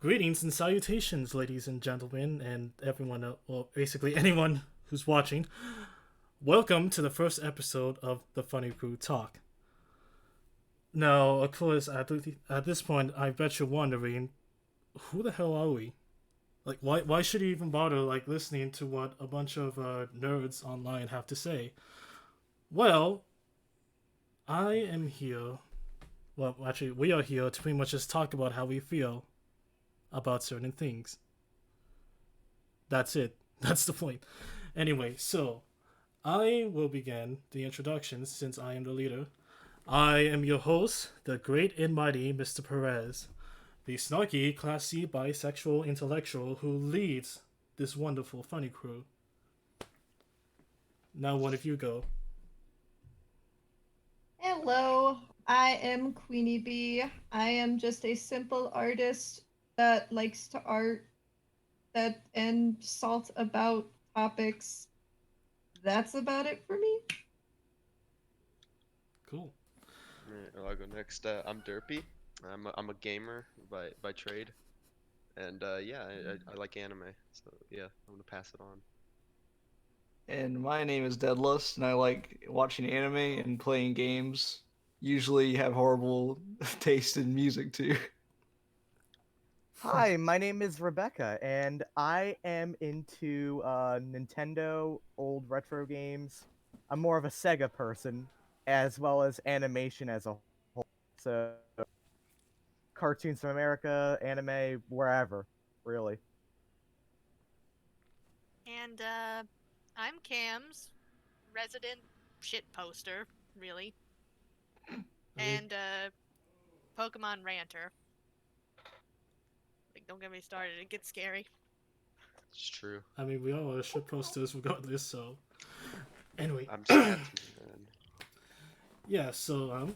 Greetings and salutations, ladies and gentlemen, and everyone, well, basically anyone who's watching. Welcome to the first episode of the Funny Crew Talk. Now, of course, at this point, I bet you're wondering, who the hell are we? Like, why should you even bother, like, listening to what a bunch of nerds online have to say? Well, I am here, well, actually, we are here to pretty much just talk about how we feel about certain things. That's it. That's the point. Anyway, so I will begin the introductions since I am the leader. I am your host, the great and mighty Mr. Perez, the snarky, classy, bisexual intellectual who leads this wonderful funny crew. Now, one of you go. Hello, I am Queenie B. I am just a simple artist that likes to art that and salt about topics. That's about it for me. Cool. Alright, well, I'll go next. I'm Derpy. I'm a gamer by trade, and yeah, I like anime. So yeah, I'm gonna pass it on. And my name is Deadlust, and I like watching anime and playing games. Usually have horrible taste in music too. Hi, my name is Rebecca, and I am into Nintendo old retro games. I'm more of a Sega person, as well as animation as a whole. So, cartoons from America, anime, wherever, really. And I'm Camz, resident shit poster, really. And Pokemon ranter. Like, don't get me started, it gets scary. It's true. I mean, we all are shit posters regardless, so. Anyway. I'm sad, man. Yeah, so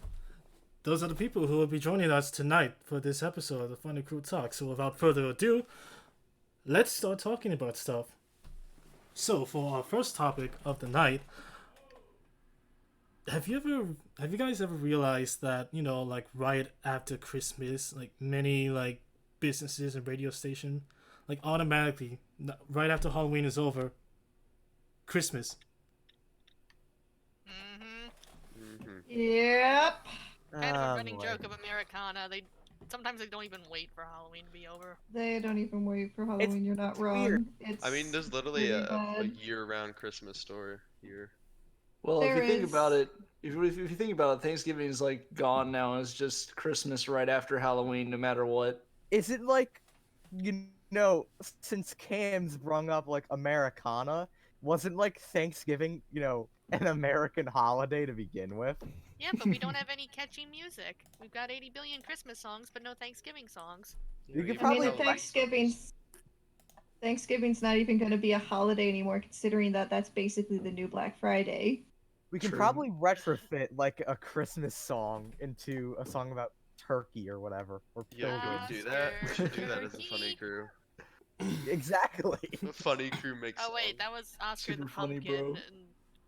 those are the people who will be joining us tonight for this episode of the Funny Crew Talk. So without further ado, let's start talking about stuff. So for our first topic of the night, have you guys ever realized that, you know, like right after Christmas, like many like businesses and radio station, like automatically right after Halloween is over, Christmas. Yep. Kind of a running boy. joke of Americana. Sometimes they don't even wait for Halloween to be over. They don't even wait for Halloween. You're not wrong. weird. It's I mean, there's literally really a bad. year-round Christmas store here. Well, There if you think is- about it, if you think about it, Thanksgiving is like gone now. It's just Christmas right after Halloween, no matter what. Is it like, you know, since Cam's brung up like Americana, wasn't like Thanksgiving, an American holiday to begin with? Yeah, but we don't have any catchy music. We've got 80 billion Christmas songs, but no Thanksgiving songs. You could even I mean, probably- Thanksgiving's not even going to be a holiday anymore, considering that that's basically the new Black Friday. We can True. probably retrofit like a Christmas song into a song about turkey or whatever, or Yeah, we pilgrims. would do that. We should do that as a Turkey. funny crew. Exactly. The funny crew makes. Oh wait, songs. that was Oscar Super the funny, Pumpkin, bro. and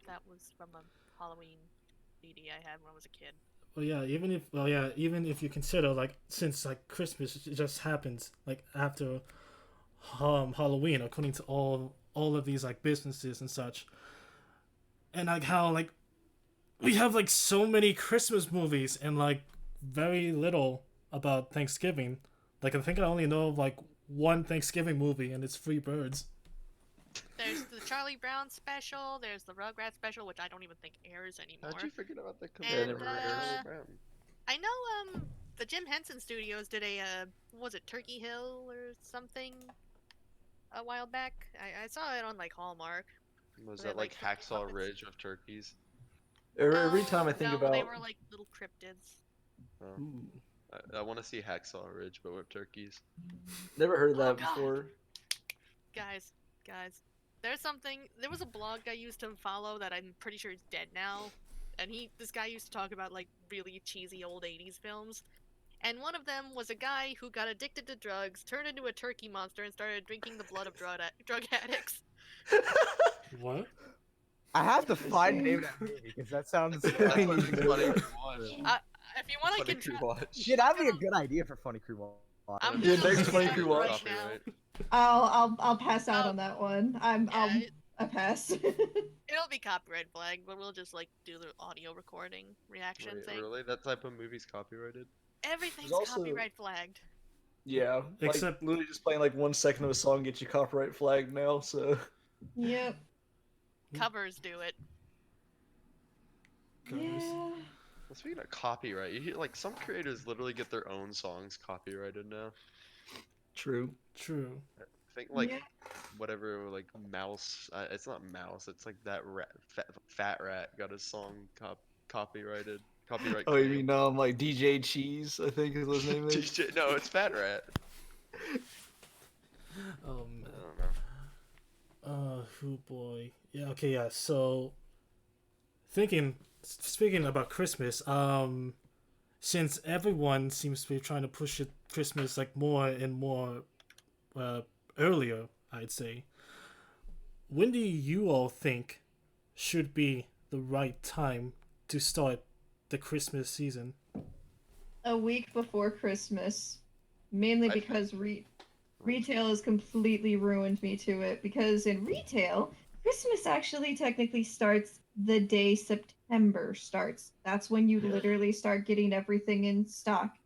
that was from a Halloween CD I had when I was a kid. Well, yeah, even if you consider like since like Christmas just happens like after Halloween, according to all of these like businesses and such, and like how like we have like so many Christmas movies and like very little about Thanksgiving. Like I think I only know of like one Thanksgiving movie, and it's Free Birds. There's the Charlie Brown special, there's the Rugrats special, which I don't even think airs anymore. How'd you forget about the And, Charlie Brown? I know the Jim Henson Studios did a what was it, Turkey Hill or something a while back. I saw it on like Hallmark. Was They that like like turkey Hacksaw puppets. Ridge of turkeys? Every time I think no, about, they were like little cryptids. Oh, Ooh, I want to see Hacksaw Ridge, but with turkeys. never heard of Oh, that God. before. Guys, there was a blog I used to follow that I'm pretty sure is dead now, and this guy used to talk about like really cheesy old 80s films, and one of them was a guy who got addicted to drugs, turned into a turkey monster, and started drinking the blood of drug addicts. What? I have to find the name of Interesting. that movie because that sounds. That's I funny mean, to watch. If you want, I Funny can to try. watch. Yeah, that'd be a good idea for Funny Crew Watch. I'm Yeah, gonna next look it 20 up crew right watch. now. Copyright. I'll pass out Oh, on that one. Yeah, I pass. it'll be copyright flagged, but we'll just like do the audio recording reaction Wait, thing. really? That type of movie's copyrighted? Everything's also- copyright flagged. Yeah, like Except- literally just playing like 1 second of a song gets you copyright flagged now. So Yep. Covers do it. Covers. Yeah. Well, speaking of copyright, you hear like some creators literally get their own songs copyrighted now. true. True. I think like Yeah. whatever like Mouse. It's not Mouse. It's like that fat rat got his song copyrighted. Copyright Oh, you claim. mean like DJ Cheese? I think is what his name is. DJ, no, it's Fat Rat. Oh I man. don't know. Oh boy. Yeah. Okay. Yeah. So, speaking about Christmas, since everyone seems to be trying to push it Christmas like more and more, earlier, I'd say. When do you all think should be the right time to start the Christmas season? A week before Christmas, mainly I- because retail has completely ruined me to it. Because in retail, Christmas actually technically starts the day September starts. That's when you literally start getting everything in stock.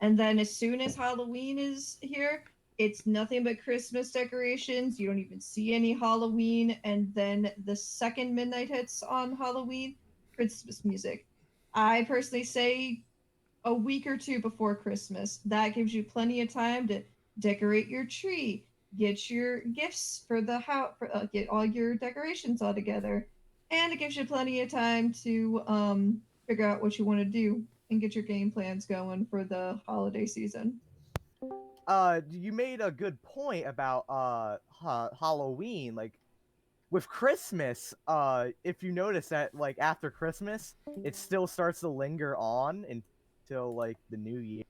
And then as soon as Halloween is here, it's nothing but Christmas decorations. You don't even see any Halloween. And then the second midnight hits on Halloween, Christmas music. I personally say a week or two before Christmas. That gives you plenty of time to decorate your tree, get your gifts for the house, get all your decorations all together, and it gives you plenty of time to figure out what you want to do and get your game plans going for the holiday season. You made a good point about Halloween. Like with Christmas, if you notice that like after Christmas, it still starts to linger on until like the new year.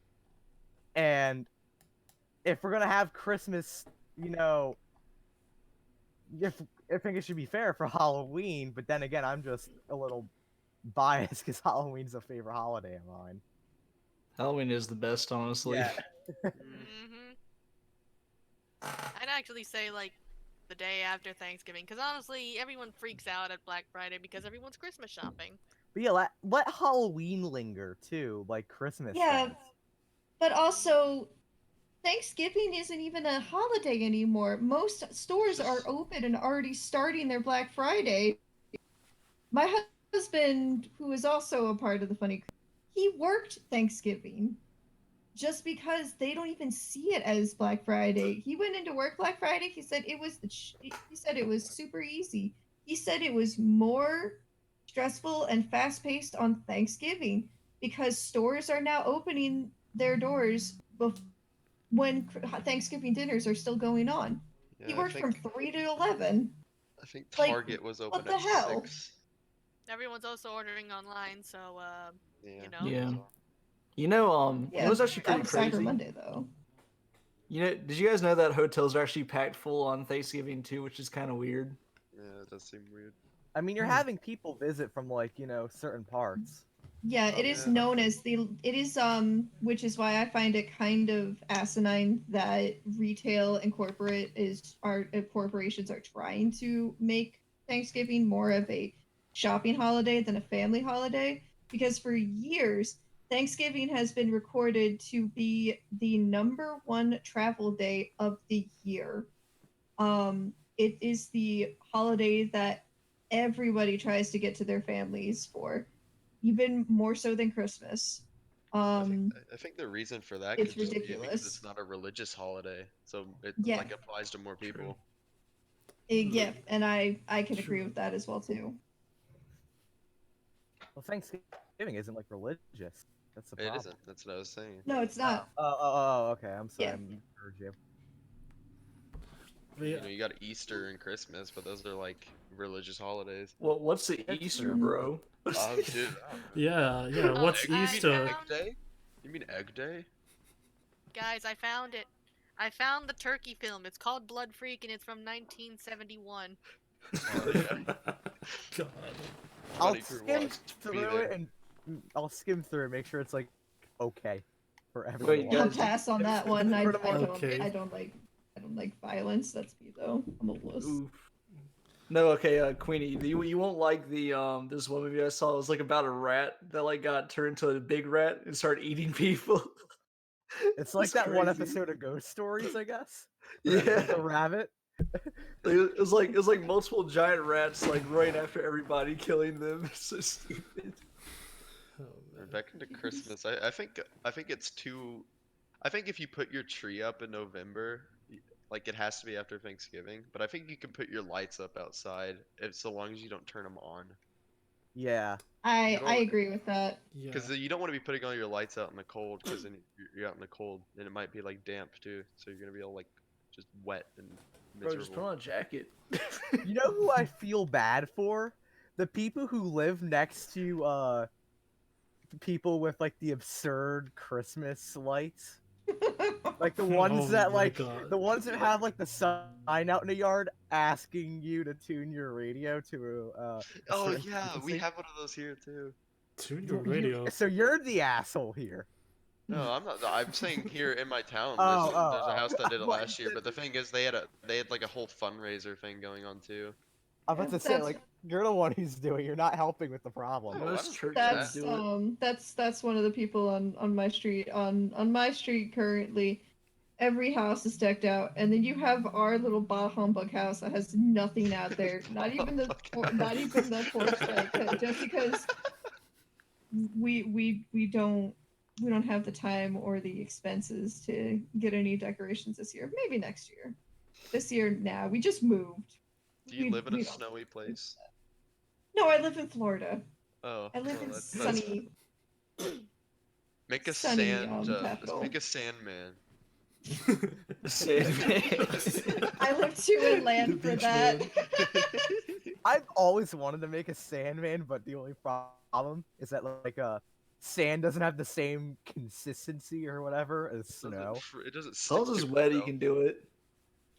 And if we're gonna have Christmas, you know, if I think it should be fair for Halloween, but then again, I'm just a little biased because Halloween's a favorite holiday of mine. Halloween is the best, honestly. Yeah. Mm-hmm. I'd actually say like the day after Thanksgiving, because honestly, everyone freaks out at Black Friday because everyone's Christmas shopping. But yeah, let Halloween linger too, like Christmas. Yeah, does. but also Thanksgiving isn't even a holiday anymore. Most stores are open and already starting their Black Friday. My husband, who is also a part of the Funny Crew, he worked Thanksgiving just because they don't even see it as Black Friday. He went into work Black Friday. He said it was he said it was super easy. He said it was more stressful and fast paced on Thanksgiving because stores are now opening their doors when Thanksgiving dinners are still going on. Yeah, He worked from 3 to 11. I think like, Target was what open the at hell? 6. Everyone's also ordering online, so Yeah. you know. Yeah. You know, Yeah, it was actually that pretty was Cyber crazy. Monday though. You know, did you guys know that hotels are actually packed full on Thanksgiving too, which is kind of weird. Yeah, it does seem weird. I mean, you're having people visit from like certain parts. Yeah, Oh, it is yeah. known as which is why I find it kind of asinine that retail and corporations are trying to make Thanksgiving more of a shopping holiday than a family holiday, because for years Thanksgiving has been recorded to be the number one travel day of the year. It is the holiday that everybody tries to get to their families for, even more so than Christmas. I think the reason for that It's could just be because ridiculous. it's not a religious holiday, so it Yeah. like applies to more people. Yeah, and I can agree with that as well too. Well, Thanksgiving isn't like religious. That's the It problem. isn't. That's what I was saying. No, it's not. Okay. I'm sorry. Yeah. I misheard you. But You yeah, know, you got Easter and Christmas, but those are like religious holidays. Well, what's the That's Easter, true. bro? Oh, dude. yeah. What's I Easter? found- Egg Day? You mean Egg Day? Guys, I found it. I found the turkey film. It's called Blood Freak, and it's from 1971. God. I'll Funny Crew skim Watch. Be through there. it and I'll skim through it, make sure it's like okay. for everyone. Wait, to I'll watch. guys, pass on that one. I For the don't Okay. I don't like violence. That's me though. I'm a wuss. Oof. No, okay, Queenie, you won't like the this one movie I saw. It was like about a rat that like got turned into a big rat and started eating people. It's like It's that one crazy. episode of Ghost Stories, I guess. Yeah, The rabbit. it was like multiple giant rats like running after everybody, killing them. It's so stupid. Oh, And man. back into Christmas. I think it's too. I think if you put your tree up in November, like it has to be after Thanksgiving. But I think you can put your lights up outside, if, so long as you don't turn them on. Yeah. I don't- agree with that. Yeah. Because you don't want to be putting all your lights out in the cold, because then you're out in the cold, and it might be like damp too. So you're gonna be all like just wet and Bro, miserable. just put on a jacket. You know who I feel bad for? The people who live next to people with like the absurd Christmas lights. Like the ones Oh that my like God. the ones that have like the sign out in the yard asking you to tune your radio to a Oh certain yeah, we frequency. have one of those here too. Tune your You- radio. so you're the asshole here. No, I'm not. I'm saying here in my town, Oh, there's a house that did it Like, last year. But the thing is, they had like a whole fundraiser thing going on too. I'm about to say That's- like you're the one who's doing. You're not helping with the problem. No, I Most don't- churches That's do it. that's one of the people on my street. On my street currently, every house is decked out, and then you have our little bah humbug house that has nothing out there. Not even the not even the porch light, just because we don't have the time or the expenses to get any decorations this year. Maybe next year. This year, nah, we just moved. Do you We- live in a we don't- snowy place? No, I live in Florida. Oh, I live well, in that's- sunny. Make a sunny, sand. Let's capital. make a Sandman. Sandman. I live too The inland for beach that. man. I've always wanted to make a Sandman, but the only problem is that like sand doesn't have the same consistency or whatever as snow. It doesn't. As long as stick it's to wet, you itself. can do it.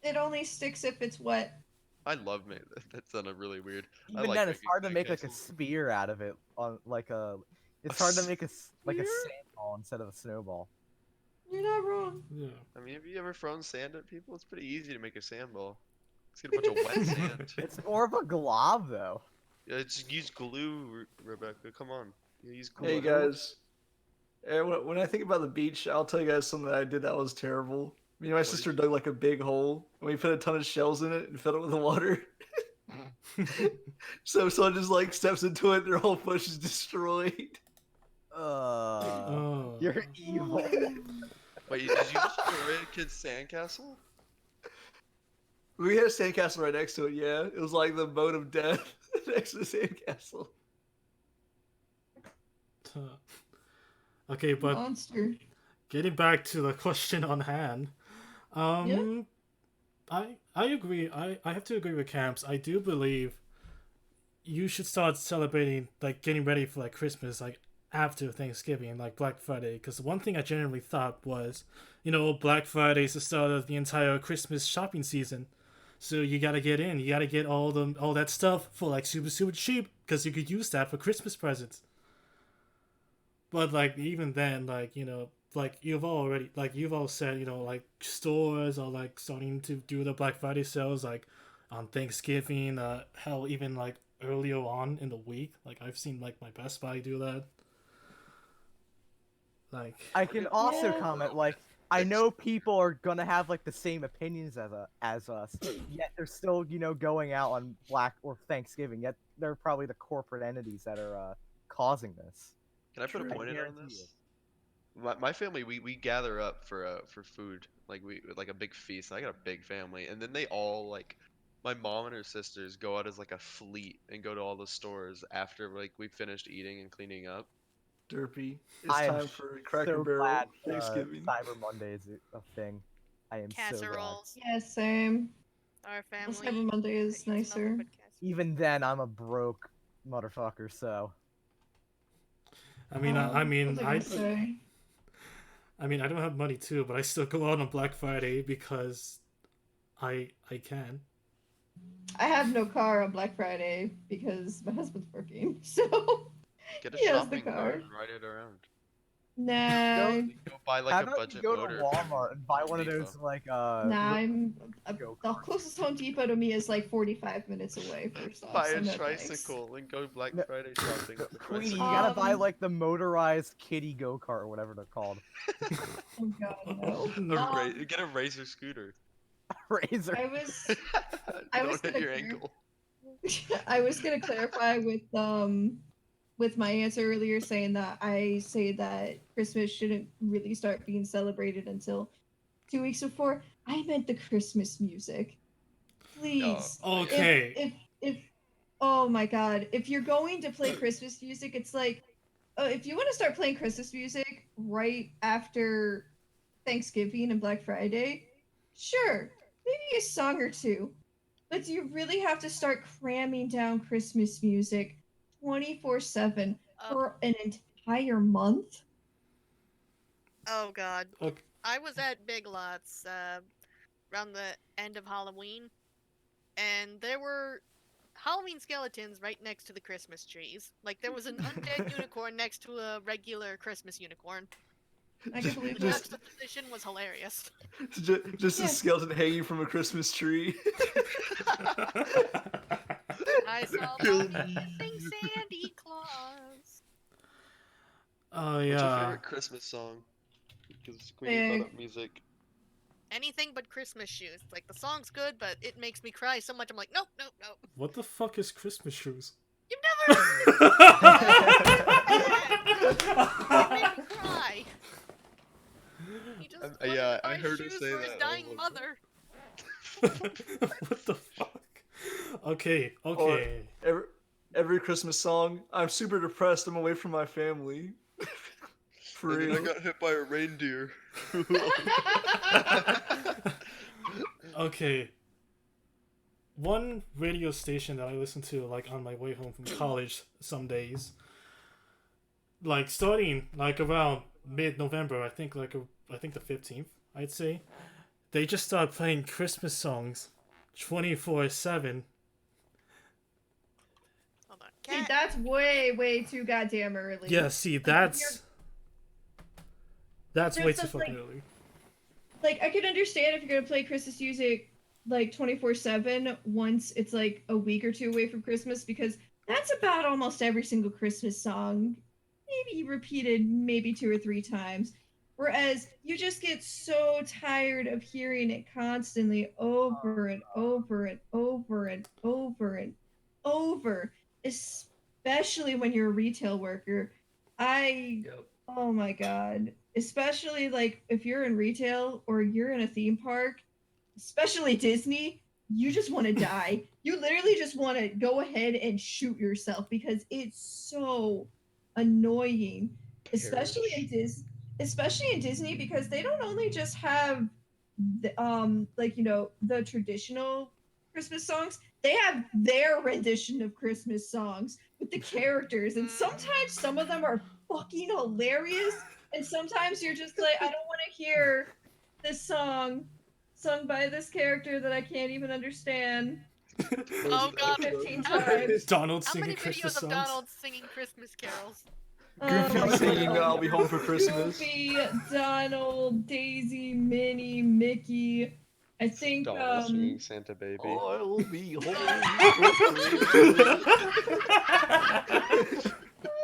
It only sticks if it's wet. I love me. That sounded really weird. I Even like then, it's making hard to make like a sandcastles. spear out of it on like a. It's A hard to make a like a spear? sandball instead of a snowball. You're not wrong. Yeah. I mean, have you ever thrown sand at people? It's pretty easy to make a sandball. Just get a bunch of wet sand. It's more of a glob though. Yeah, just use glue, Rebecca. Come on. You use glue. Hey guys, when I think about the beach, I'll tell you guys something that I did that was terrible. Me and my What sister did dug like a big hole, and we put a ton of shells in it and filled it with water. So someone just like steps into it, their whole bush is destroyed. Oh. You're evil. Wait, did you just destroy a kid's sandcastle? We had a sandcastle right next to it. Yeah, it was like the boat of death next to the sandcastle. Okay, but Monster. getting back to the question on hand, I agree. I have to agree with Camz. I do believe you should start celebrating, like getting ready for like Christmas, like after Thanksgiving, like Black Friday. Because one thing I generally thought was, Black Friday is the start of the entire Christmas shopping season. So you gotta get in. You gotta get all that stuff for like super super cheap, because you could use that for Christmas presents. But like even then, like like you've all said, like stores are like starting to do the Black Friday sales like on Thanksgiving. Hell, even like earlier on in the week. Like I've seen like my Best Buy do that. Like I can also Yeah. comment like I know people are gonna have like the same opinions as us, yet they're still going out on Black or Thanksgiving. Yet they're probably the corporate entities that are causing this. Can I put a True. point in on guarantee this? My family, we gather up for food, like like a big feast. I got a big family, and then they all like my mom and her sisters go out as like a fleet and go to all the stores after like we finished eating and cleaning up. Derpy, it's I am time for Cracker so Barrel glad Thanksgiving. Cyber Monday is a thing. I am so glad. Casseroles. Yeah, same. Our Well, family. Cyber Monday is eats nothing nicer. but casseroles. Even then, I'm a broke motherfucker. So I mean, What was I I gonna say? don't have money too, but I still go out on Black Friday because I can. I have no car on Black Friday because my husband's working. So Get a He has the shopping car. cart and ride it around. Nah, Go buy like How a about you budget go motor to Walmart and buy Home one of Depot. those like nah. The go-karts. closest Home Depot to me is like 45 minutes away. First off, Buy so a no thanks. tricycle and go Black No, Friday shopping. with the Queenie, you tricycle. gotta buy Um, like the motorized kiddie go-kart or whatever they're called. Oh god, no. Get a Razor scooter. Razor. I was I Don't was hit gonna your clar- ankle. I was gonna clarify with my answer earlier, saying that I say that Christmas shouldn't really start being celebrated until 2 weeks before. I meant the Christmas music. Please. Okay. If oh my god, if you're going to play Christmas music, it's like if you want to start playing Christmas music right after Thanksgiving and Black Friday, sure, maybe a song or two. But do you really have to start cramming down Christmas music 24/7 for an entire month? Oh god. Okay. I was at Big Lots around the end of Halloween, and there were Halloween skeletons right next to the Christmas trees. Like there was an undead unicorn next to a regular Christmas unicorn. I can believe The that. juxtaposition was hilarious. Just a Yeah. skeleton hanging from a Christmas tree. I saw Kill Mommy me. kissing Sandy Claus. Oh What's your yeah. favorite Christmas song? Because Queenie brought up music. Anything but Christmas shoes. Like the song's good, but it makes me cry so much. I'm like, nope, nope, nope. What the fuck is Christmas shoes? You've never made me cry. He just wanted Yeah, to I buy heard her shoes say for his that. dying mother. What the fuck? Okay. Every Christmas song. I'm super depressed. I'm away from my family. For And then I real. got hit by a reindeer. Okay. One radio station that I listen to like on my way home from college some days, like starting like around mid-November, I think the 15th, I'd say, they just started playing Christmas songs 24/7. Hold on. See, Cat. that's way too goddamn early. Yeah, see, that's way There's too just, fucking like- early. Like, I could understand if you're gonna play Christmas music like 24/7 once it's like a week or two away from Christmas, because that's about almost every single Christmas song, maybe repeated maybe 2 or 3 times. Whereas you just get so tired of hearing it constantly over and over and over and over and over, especially when you're a retail worker. Oh my god. Especially like if you're in retail or you're in a theme park, especially Disney, you just want to die. You literally just want to go ahead and shoot yourself because it's so annoying. Especially in Disney, because they don't only just have the traditional Christmas songs, they have their rendition of Christmas songs with the characters, and sometimes some of them are fucking hilarious, and sometimes you're just like, I don't want to hear this song sung by this character that I can't even understand Oh god. 15 How- times. Donald How singing many Christmas videos of songs. Donald singing Christmas carols? Goofy my singing God. I'll be home for Christmas. Goofy, Donald, Daisy, Minnie, Mickey. I think Donald singing Santa Baby. I'll be home.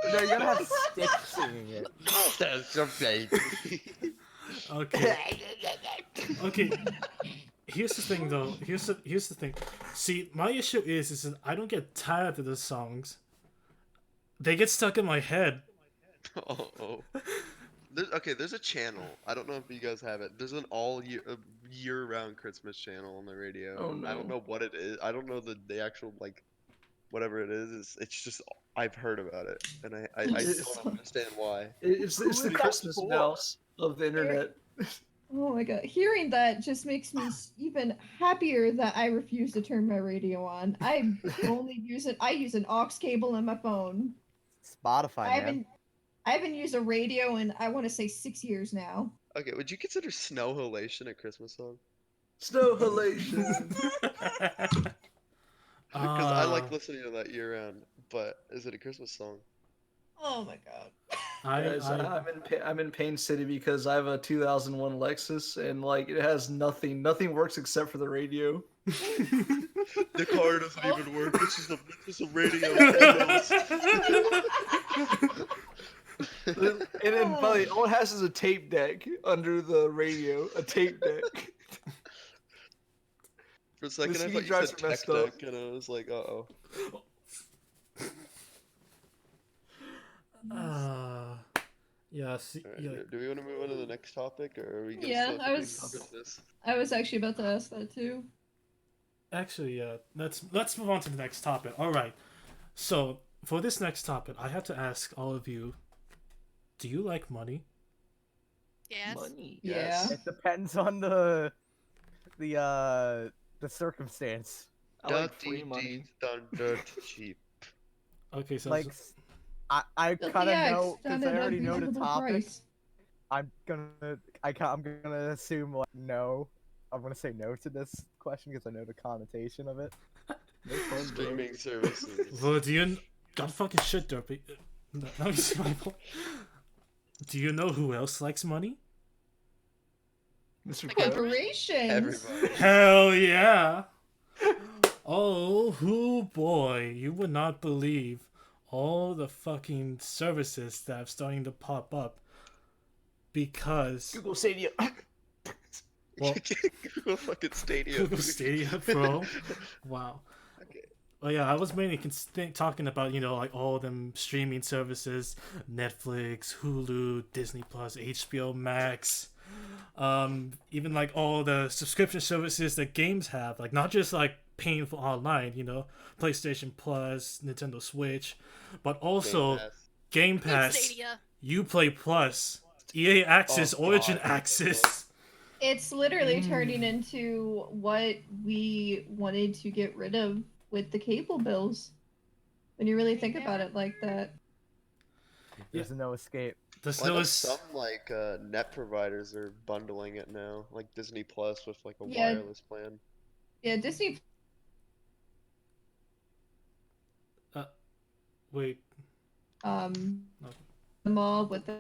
No, you're gonna have Stick singing it. Santa Baby. Okay. Okay. Here's the thing, though. Here's the thing. See, my issue is that I don't get tired of the songs. They get stuck in my head. Oh. There's a channel. I don't know if you guys have it. There's an year-round Christmas channel on the radio. Oh, no. I don't know what it is. I don't know the actual like whatever it is. It's just I've heard about it, and I don't understand why. It's the Christmas mouse of the internet. Oh my god, hearing that just makes me even happier that I refuse to turn my radio on. I use an aux cable in my phone. Spotify, I man. haven't used a radio in, I want to say, 6 years now. Okay, would you consider Snow Halation a Christmas song? Snow halation. Because I like Uh, listening to that year-round. But is it a Christmas song? Oh my god. Guys, I'm in Pain City because I have a 2001 Lexus and like it has nothing. Nothing works except for the radio. The car doesn't even work. It's just a radio. And then finally, all it has is a tape deck under the radio. A tape deck. For a second, The I CD thought you drives said are tech messed up. deck, and I was like, uh-oh. Yeah. See, Alright, yeah. do we want to move on to the next topic, or are we gonna Yeah, still have I to was- do this? I was actually about to ask that too. Actually, let's move on to the next topic. All right. So for this next topic, I have to ask all of you: do you like money? Yes. Money. Yeah. It depends on the circumstance. I like free money. Done dirt cheap. Okay, so Like, I kind of know because Done I at a already know the reasonable topic. price. I'm gonna assume like no. I'm gonna say no to this question because I know the connotation of it. No fun, bro. Streaming services. well, do you? God fucking shit, Derpy. No, let me see my phone. Do you know who else likes money? Mr. Like Krabs. Corporations. Everybody. Hell yeah! Oh boy, you would not believe all the fucking services that are starting to pop up because Google Stadia. well, Google fucking Stadia. Google Stadia Pro. Wow. Okay. Well, yeah, I was mainly talking about, like all them streaming services, Netflix, Hulu, Disney Plus, HBO Max, even like all the subscription services that games have, like not just like paying for online, PlayStation Plus, Nintendo Switch, but also Game Pass, Stadia. Uplay Plus, EA Access, Oh, Origin God. Access. It's literally turning into what we wanted to get rid of with the cable bills. When you really think about it like that. There's no escape. There's Well, I no know s- some like net providers are bundling it now, like Disney Plus with like a Yeah. wireless plan. Yeah, Disney. wait. Um, Okay. the mall with the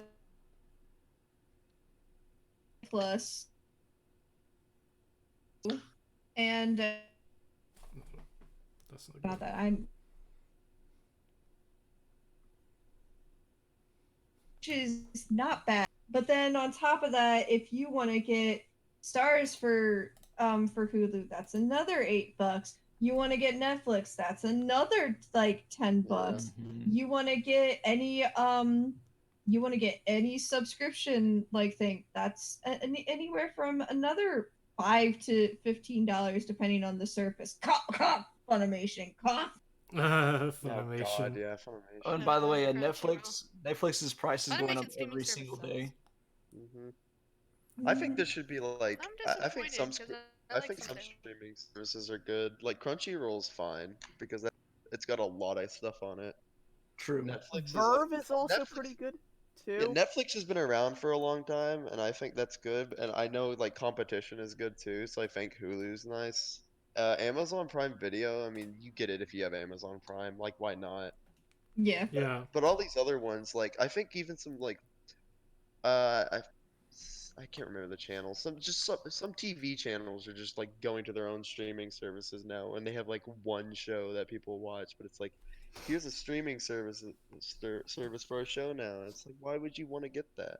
plus, and That's not about good. that which is not bad. But then on top of that, if you want to get stars for Hulu, that's another $8. You want to get Netflix, that's another like $10. You want to get any subscription like thing, that's anywhere from another $5 to $15 depending on the service. Cough, Funimation, cough. Oh Funimation. God, yeah, Funimation. Oh, and by the way, Crunchyroll. Netflix's price is going up Funimation streaming every single services. day. I think there should be like, I'm I think some, disappointed 'cause I like think some something. streaming services are good. Like Crunchyroll's fine because it's got a lot of stuff on it. True. Netflix is Verve like, is also Netflix- pretty good yeah, too. Netflix has been around for a long time, and I think that's good. And I know like competition is good too, so I think Hulu's nice. Amazon Prime Video, I mean, you get it if you have Amazon Prime. Like, why not? Yeah. Yeah. But all these other ones, like I think even some like, I can't remember the channels. Some TV channels are just like going to their own streaming services now, and they have like one show that people watch. But it's like, here's a streaming service for a show now. It's like, why would you want to get that?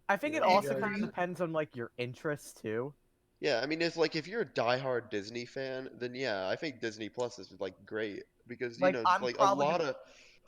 I think it Yeah, also guys. kind of depends on like your interests too. Yeah, I mean, if you're a diehard Disney fan, then yeah, I think Disney Plus is like great because Like, I'm like probably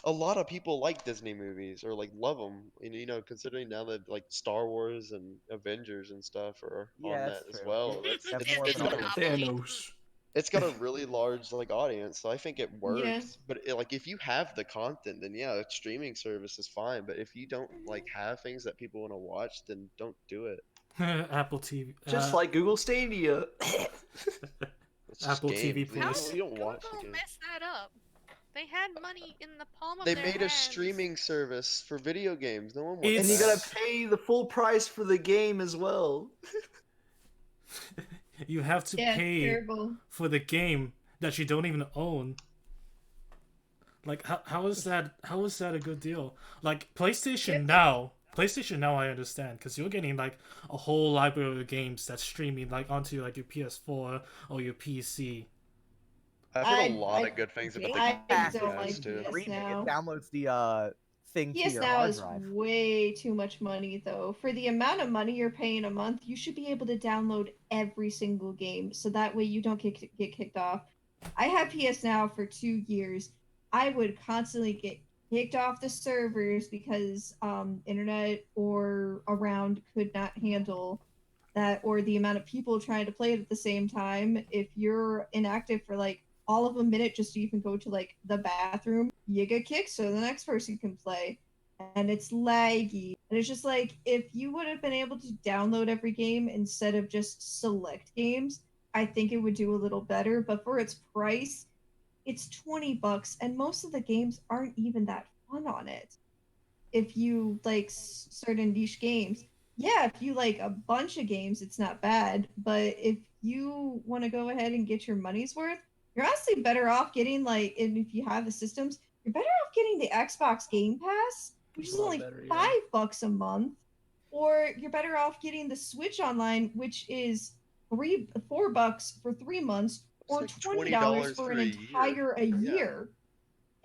a lot of people like Disney movies or like love them. And considering now that like Star Wars and Avengers and stuff are Yeah, on that's that as true. well, Yeah, it's, that's it's, more it's of an got a, Monopoly. Thanos. it's got a really large like audience, so I think it works. Yeah. But like if you have the content, then yeah, a streaming service is fine. But if you don't like have things that people want to watch, then don't do it. Apple TV. Just like Google Stadia. It's just Apple TV games. You How Plus. don't- did you don't watch the Google game. mess that up? They had money in the palm of They their made a hands. streaming service for video games. No one wants It's- And you that. gotta pay the full price for the game as well. You have to Yeah, pay terrible. for the game that you don't even own. Like how is that a good deal? Like PlayStation Yeah. Now. PlayStation Now I understand because you're getting like a whole library of games that's streaming like onto like your PS4 or your PC. I've heard a lot of good things about the Game I Game Pass don't is Pass like too. PS streaming. It Now. downloads the thing to PS your Now hard is drive. way too much money, though. For the amount of money you're paying a month, you should be able to download every single game, so that way you don't get kicked off. I had PS Now for 2 years. I would constantly get kicked off the servers because internet or around could not handle that, or the amount of people trying to play it at the same time. If you're inactive for like all of a minute just to even go to like the bathroom, you get kicked so the next person can play. And it's laggy. And it's just like if you would have been able to download every game instead of just select games, I think it would do a little better. But for its price, it's $20 and most of the games aren't even that fun on it. If you like certain niche games, yeah, if you like a bunch of games, it's not bad. But if you want to go ahead and get your money's worth, you're honestly better off getting like, and if you have the systems, you're better off getting the Xbox Game Pass, which It's is a lot only better, yeah. $5 a month, or you're better off getting the Switch Online, which is $4 for 3 months, It's or like $20 for for an a year. entire a Yeah. year.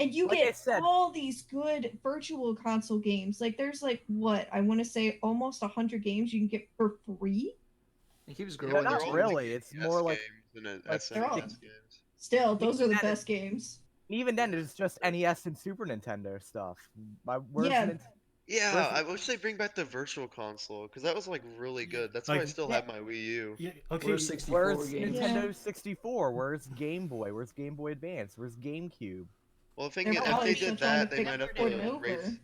And you Like I get said- all these good virtual console games. Like there's like what I want to say almost 100 games you can get for free. It keeps No, growing. not too. really. It's NES more like games and like they're all- SNES games. Still, those are the Even then, best games. even then, it's just NES and Super Nintendo stuff. Where's Yeah. Yeah, Where's I wish they bring back the Virtual Console because that was like really good. That's why I Like- still Yeah. have my Wii U. Yeah, okay. Where's 64 Where's games? Nintendo Yeah. 64? Where's Game Boy? Where's Game Boy Advance? Where's GameCube? Well, They're if probably they still did trying that, to they might have port it to over. raise.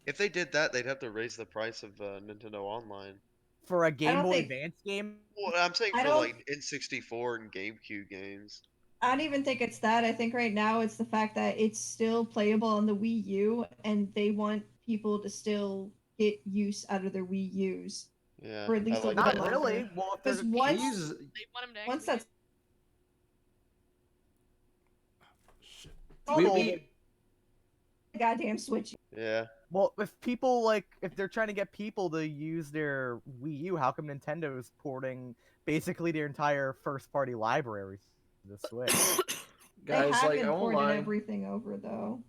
If they did that, they'd have to raise the price of Nintendo Online. For a Game don't Boy think- Advance game? Well, I'm saying I for don't- like N64 and GameCube games. I don't even think it's that. I think right now it's the fact that it's still playable on the Wii U, and they want people to still get use out of their Wii U's. Yeah, For at least I like a Not little that. longer. really. Well, if Because there's once, He uses They want him to once actually that's Shit. all we, the we, goddamn Switch. Yeah. well, if people like if they're trying to get people to use their Wii U, how come Nintendo's porting basically their entire first-party library to the Switch? guys, They have like I won't imported lie. everything over though.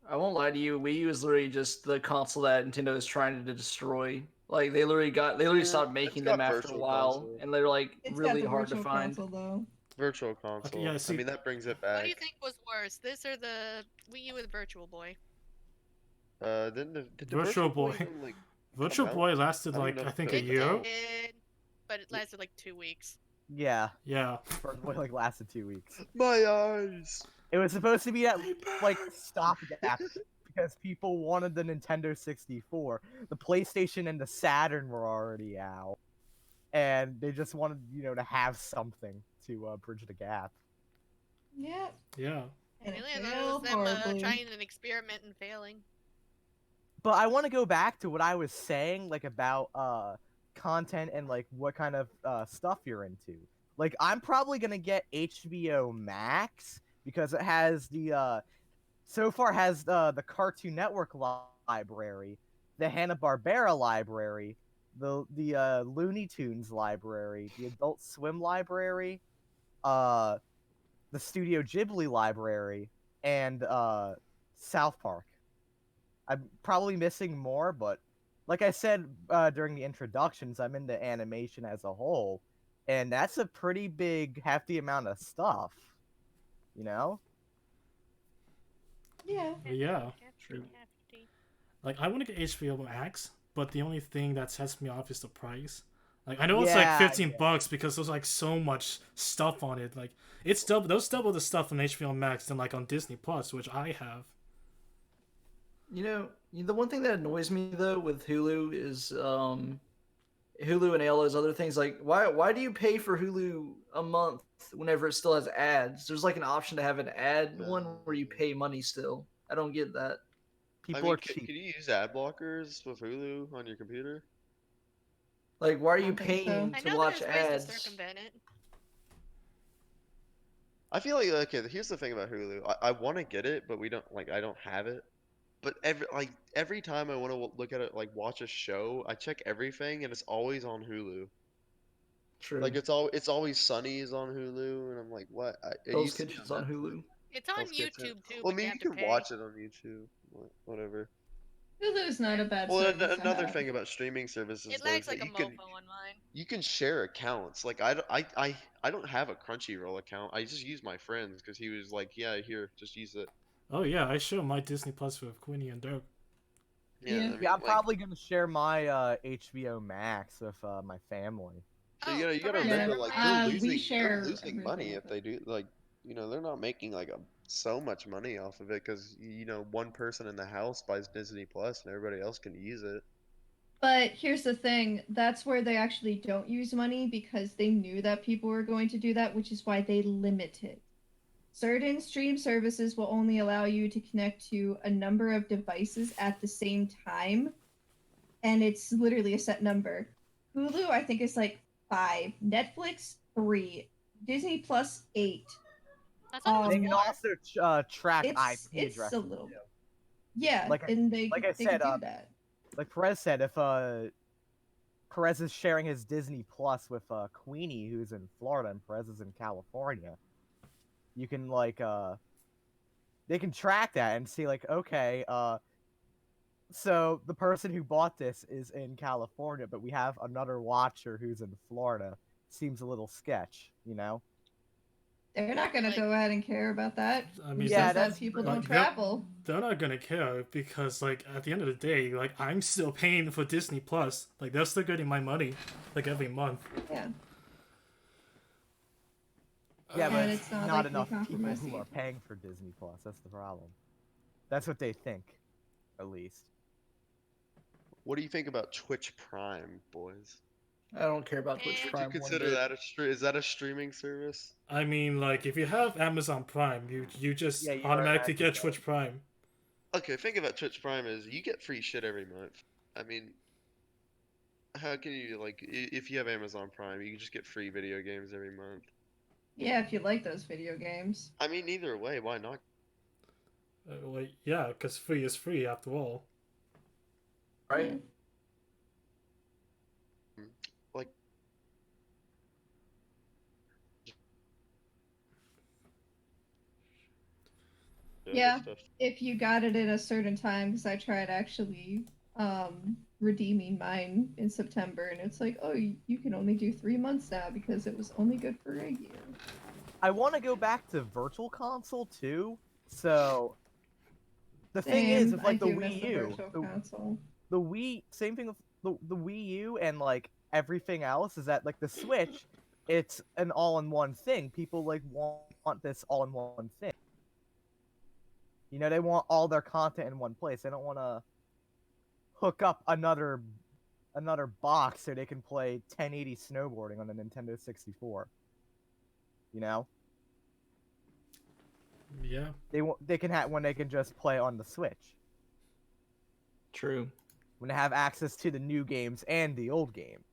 I won't lie to you. Wii U is literally just the console that Nintendo is trying to destroy. Like they literally Yeah, stopped it's making got them after a Virtual while, Console. and they're like It's really got the hard to virtual find. console though. Virtual Console. yeah, I see- mean, that brings it What back. do you think was worse, this or the Wii U with Virtual Boy? Did the Virtual Boy. even, like, Virtual out? Boy lasted I don't like know I if think it a was year. out. Did, but it lasted like 2 weeks. Yeah, Yeah. First Boy like lasted 2 weeks. My eyes. It was supposed to be that like stopgap because people wanted the Nintendo 64. The PlayStation and the Saturn were already out, and they just wanted to have something to bridge the gap. Yep. Yeah. And Really, it I thought it failed was them horribly. trying an experiment and failing. But I want to go back to what I was saying, like about content and like what kind of stuff you're into. Like I'm probably gonna get HBO Max because it has the so far has the Cartoon Network library, the Hanna-Barbera library, the Looney Tunes library, the Adult Swim library, the Studio Ghibli library, and South Park. I'm probably missing more, but like I said during the introductions, I'm into animation as a whole, and that's a pretty big, hefty amount of stuff, you know? Yeah. Yeah. True. Like I want to get HBO Max, but the only thing that sets me off is the price. Like I know it's like Yeah, $15 because there's like so much stuff on it. Like it's double the stuff on HBO Max than like on Disney Plus, which I have. You know, the one thing that annoys me though with Hulu is Hulu and all those other things. Like, why do you pay for Hulu a month whenever it still has ads? There's like an option to have an ad one where you pay money still. I don't get that. People are Can cheap. you use ad blockers with Hulu on your computer? Like, why are you I think so. paying I to know watch there's ways ads? to circumvent it. I feel like okay. Here's the thing about Hulu. I want to get it, but we don't like. I don't have it. But every time I want to look at it, like watch a show, I check everything, and it's always on Hulu. True. Like it's always Sunny is on Hulu, and I'm like, what? It Hell's used to be Kitchen's on on Netflix. Hulu. It's on Hell's Kitchen. YouTube too, Well, I but you mean, have you to can pay. watch it on YouTube. Whatever. Hulu's not a bad Well, service to another have. thing about streaming services It though is lags that like a mofo on mine. you can share accounts. Like I don't have a Crunchyroll account. I just use my friends because he was like, yeah, here, just use it. Oh yeah, I share my Disney Plus with Queenie and Dirk. Yeah, Yeah. I mean, Yeah, I'm like, probably gonna share my HBO Max with my family. so Oh, you gotta Perez, remember, remember like when- we they're share losing money everything if with they do like they're not making like so much money off of it because one person in the house buys Disney Plus and everybody else can use it. But here's the thing, that's where they actually don't use money because they knew that people were going to do that, which is why they limit it. Certain stream services will only allow you to connect to a number of devices at the same time, and it's literally a set number. Hulu, I think, is like 5, Netflix 3, Disney Plus 8. I thought it They was can more. also track It's IP it's a addresses. little, too. yeah, Like and they I they said, could do that. Like Perez said, if Perez is sharing his Disney Plus with Queenie, who's in Florida, and Perez is in California, you can they can track that and see like, okay, so the person who bought this is in California, but we have another watcher who's in Florida. Seems a little sketch, you know? They're not gonna Like- go ahead and care about that. I mean, Yeah, Says that that's people like, don't travel. they're not gonna care because like at the end of the day, like I'm still paying for Disney Plus. Like they're still getting my money like every month. Yeah. Yeah, but And it's it's not not like we enough people compromise who are either. paying for Disney Plus. That's the problem. That's what they think, at least. What do you think about Twitch Prime, boys? I don't care about Twitch Would Would you Prime one consider bit. that is that a streaming service? I mean, like if you have Amazon Prime, you just Yeah, you automatically automatically get get Twitch Prime. Okay, think about Twitch Prime is you get free shit every month. I mean, how can you like if you have Amazon Prime, you can just get free video games every month. Yeah, if you like those video games. I mean, either way, why not? Like yeah, because free is free after all. Right? Like, Yeah. stuff. If you got it at a certain time, because I tried actually redeeming mine in September, and it's like, oh, you can only do 3 months now because it was only good for a year. I want to go back to Virtual Console too. So the thing is, Same, with like I the do miss Wii the U, Virtual Console. the Wii, same thing with the Wii U and like everything else is that like the Switch, it's an all-in-one thing. People like want this all-in-one thing. You know, they want all their content in one place. They don't want to hook up another box so they can play 1080 snowboarding on the Nintendo 64. You know, Yeah. they can have when they can just play on the Switch. True. When they have access to the new games and the old game.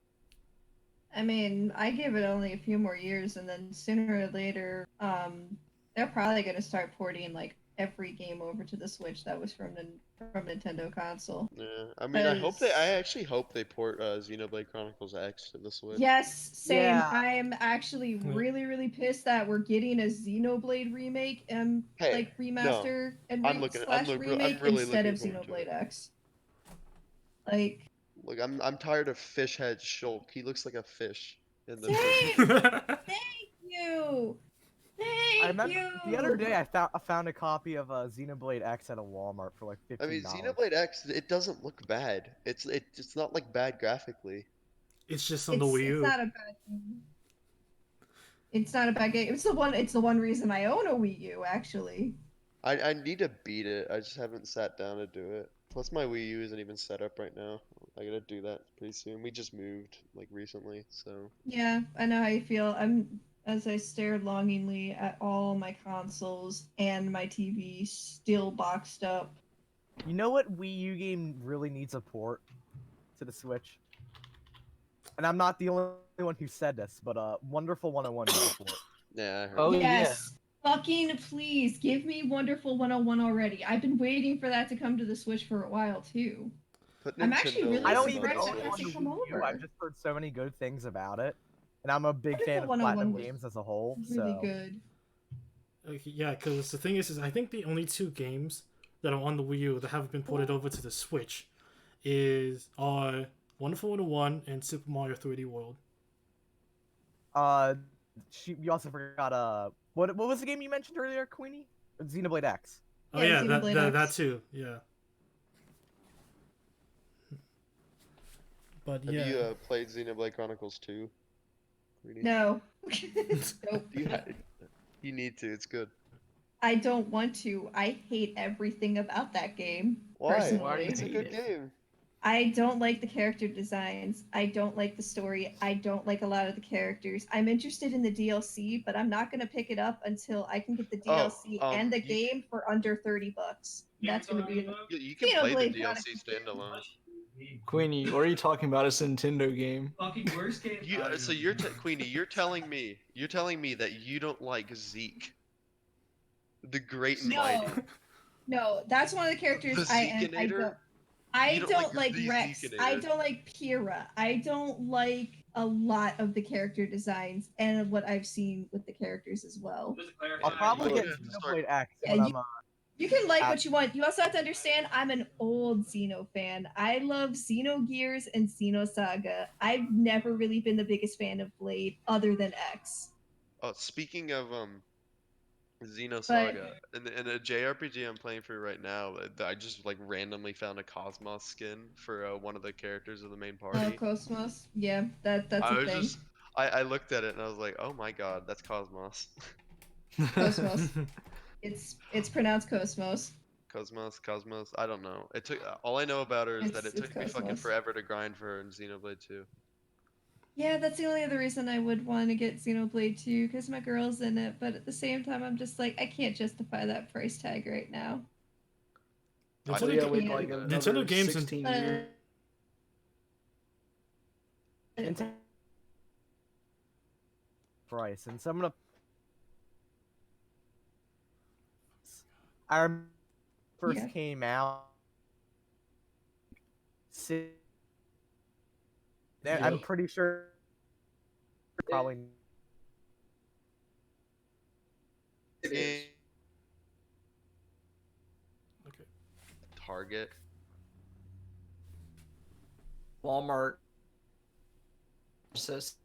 I mean, I give it only a few more years, and then sooner or later, they're probably gonna start porting like every game over to the Switch that was from Nintendo console. Yeah, I mean, I Because- actually hope they port Xenoblade Chronicles X to the Switch. Yes, same. Yeah. I am actually really, really pissed that we're getting a Xenoblade remake and Hey, like remaster and I'm remake really instead of looking forward to Xenoblade it. X. Like, Look, I'm tired of Fishhead Shulk. He looks like a fish in the. Same! Thank you. I Thank remember you. the other day I found a copy of Xenoblade X at a Walmart for like $15. I mean, Xenoblade X, it doesn't look bad. It's not like bad graphically. It's just on the Wii U. It's not a bad game. It's not a bad game. It's the one reason I own a Wii U, actually. I need to beat it. I just haven't sat down to do it. Plus, my Wii U isn't even set up right now. I gotta do that pretty soon. We just moved like recently, so. Yeah, I know how you feel. As I stare longingly at all my consoles and my TV still boxed up. You know what Wii U game really needs a port to the Switch? And I'm not the only one who said this, but Wonderful 101 needs a port. Yeah, I heard. Oh, that. yeah. Yes, Fucking please give me Wonderful 101 already. I've been waiting for that to come to the Switch for a while too. Put I'm actually Nintendo really I don't Life even on surprised own it the has one to Switch. to come Wii U. over. I've just heard so many good things about it, and I'm a big fan of Wonderful 101 Platinum was games as a whole. really So good. Okay, yeah, because the thing is I think the only two games that are on the Wii U that haven't been ported over to the Switch are Wonderful 101 and Super Mario 3D World. you also forgot what was the game you mentioned earlier, Queenie? Xenoblade X. Oh Yeah, yeah, Xenoblade that X. too. Yeah. But Have yeah, you played Xenoblade Chronicles 2? Queenie? No. Nope. You need to. It's good. I don't want to. I hate everything about that game. Why? Personally. Why do you It's a hate good it? game. I don't like the character designs. I don't like the story. I don't like a lot of the characters. I'm interested in the DLC, but I'm not going to pick it up until I can get the DLC and the game for under $30. That's going to be You can play the Xenoblade DLC Chronicles. standalone. Queenie, what are you talking about? It's a Nintendo game. So you're Queenie. You're telling me that you don't like Zeke, the Great and Mighty. No, that's one of the characters The Zekeinator? I You don't like the Rex. Zekeinator. I don't like Pyrrha. I don't like a lot of the character designs and what I've seen with the characters as well. I'll probably you get have to start- Xenoblade X, Yeah, but You can like what you want. You also have to understand I'm an old Xeno fan. I love Xenogears and Xenosaga. I've never really been the biggest fan of Blade other than X. Oh, speaking of Xenosaga, in a JRPG I'm playing through right now, I just like randomly found a Cosmos skin for one of the characters of the main Oh, party. Cosmos. Yeah, that's I a was thing. just I looked at it and I was like, oh my god, that's Cosmos. Cosmos. It's pronounced Cosmos. Cosmos. I don't know. It took all I know about her is that it It's took me fucking Cosmos. forever to grind for her in Xenoblade 2. Yeah, that's the only other reason I would want to get Xenoblade 2, because my girl's in it, but at the same time, I'm just like, I can't justify that price tag right now. I So think yeah, I wait can like do that. another Nintendo games and- 16 years. Nintendo price, and so I'm gonna. I remember first Yeah. came out. si- I'm pretty sure. Probably. Game- okay. Target. Walmart says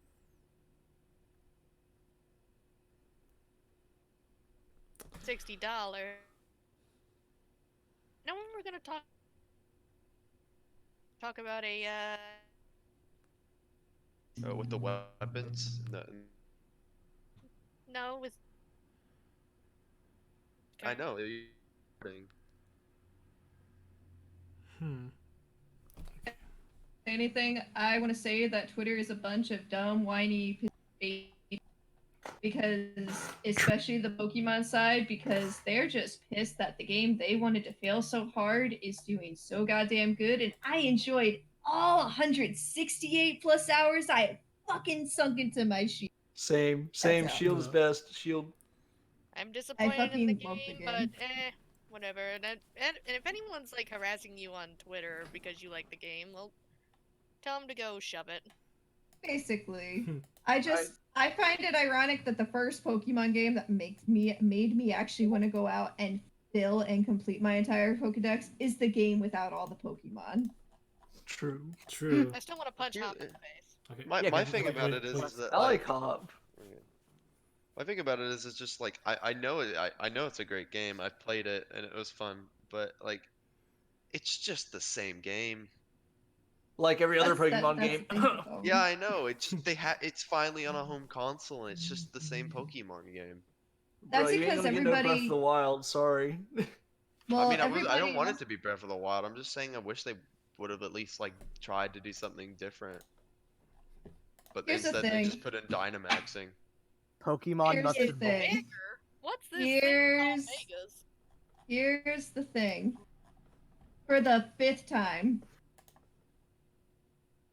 $60. Now when we're gonna talk about a With the weapons. no with I know. Anything, I want to say that Twitter is a bunch of dumb, whiny, because especially the Pokemon side, because they're just pissed that the game they wanted to fail so hard is doing so goddamn good, and I enjoyed all 168 plus hours I had fucking sunk into my Shield. same. out. Shield is best. Shield. I'm disappointed in the fucking love the game, but game. whatever. And if anyone's like harassing you on Twitter because you like the game, well, tell them to go shove it. Basically, I find it ironic that the first Pokemon game that made me actually want to go out and fill and complete my entire Pokedex is the game without all the Pokemon. True. True. I still want to punch Yeah, Hop in the face. Okay. My Yeah, thing wait, about wait, it is wait. that I like Hop. my thing about it is it's just like I know I know it's a great game. I've played it and it was fun, but like it's just the same game. Like every other That's Pokemon the game. thing with them. Yeah, I know. It's finally on a home console and it's just the same Pokemon game. That's Bro, you ain't because gonna get no Breath of everybody- the Wild. Sorry. Well, I mean, I everybody don't want it wants- to be Breath of the Wild. I'm just saying I wish they would have at least like tried to do something different. But Here's the instead they thing. just put in Dynamaxing. Pokemon Here's must the have thing. Bigger? What's this thing called Here's- Vegas? Here's the thing. For the 5th time,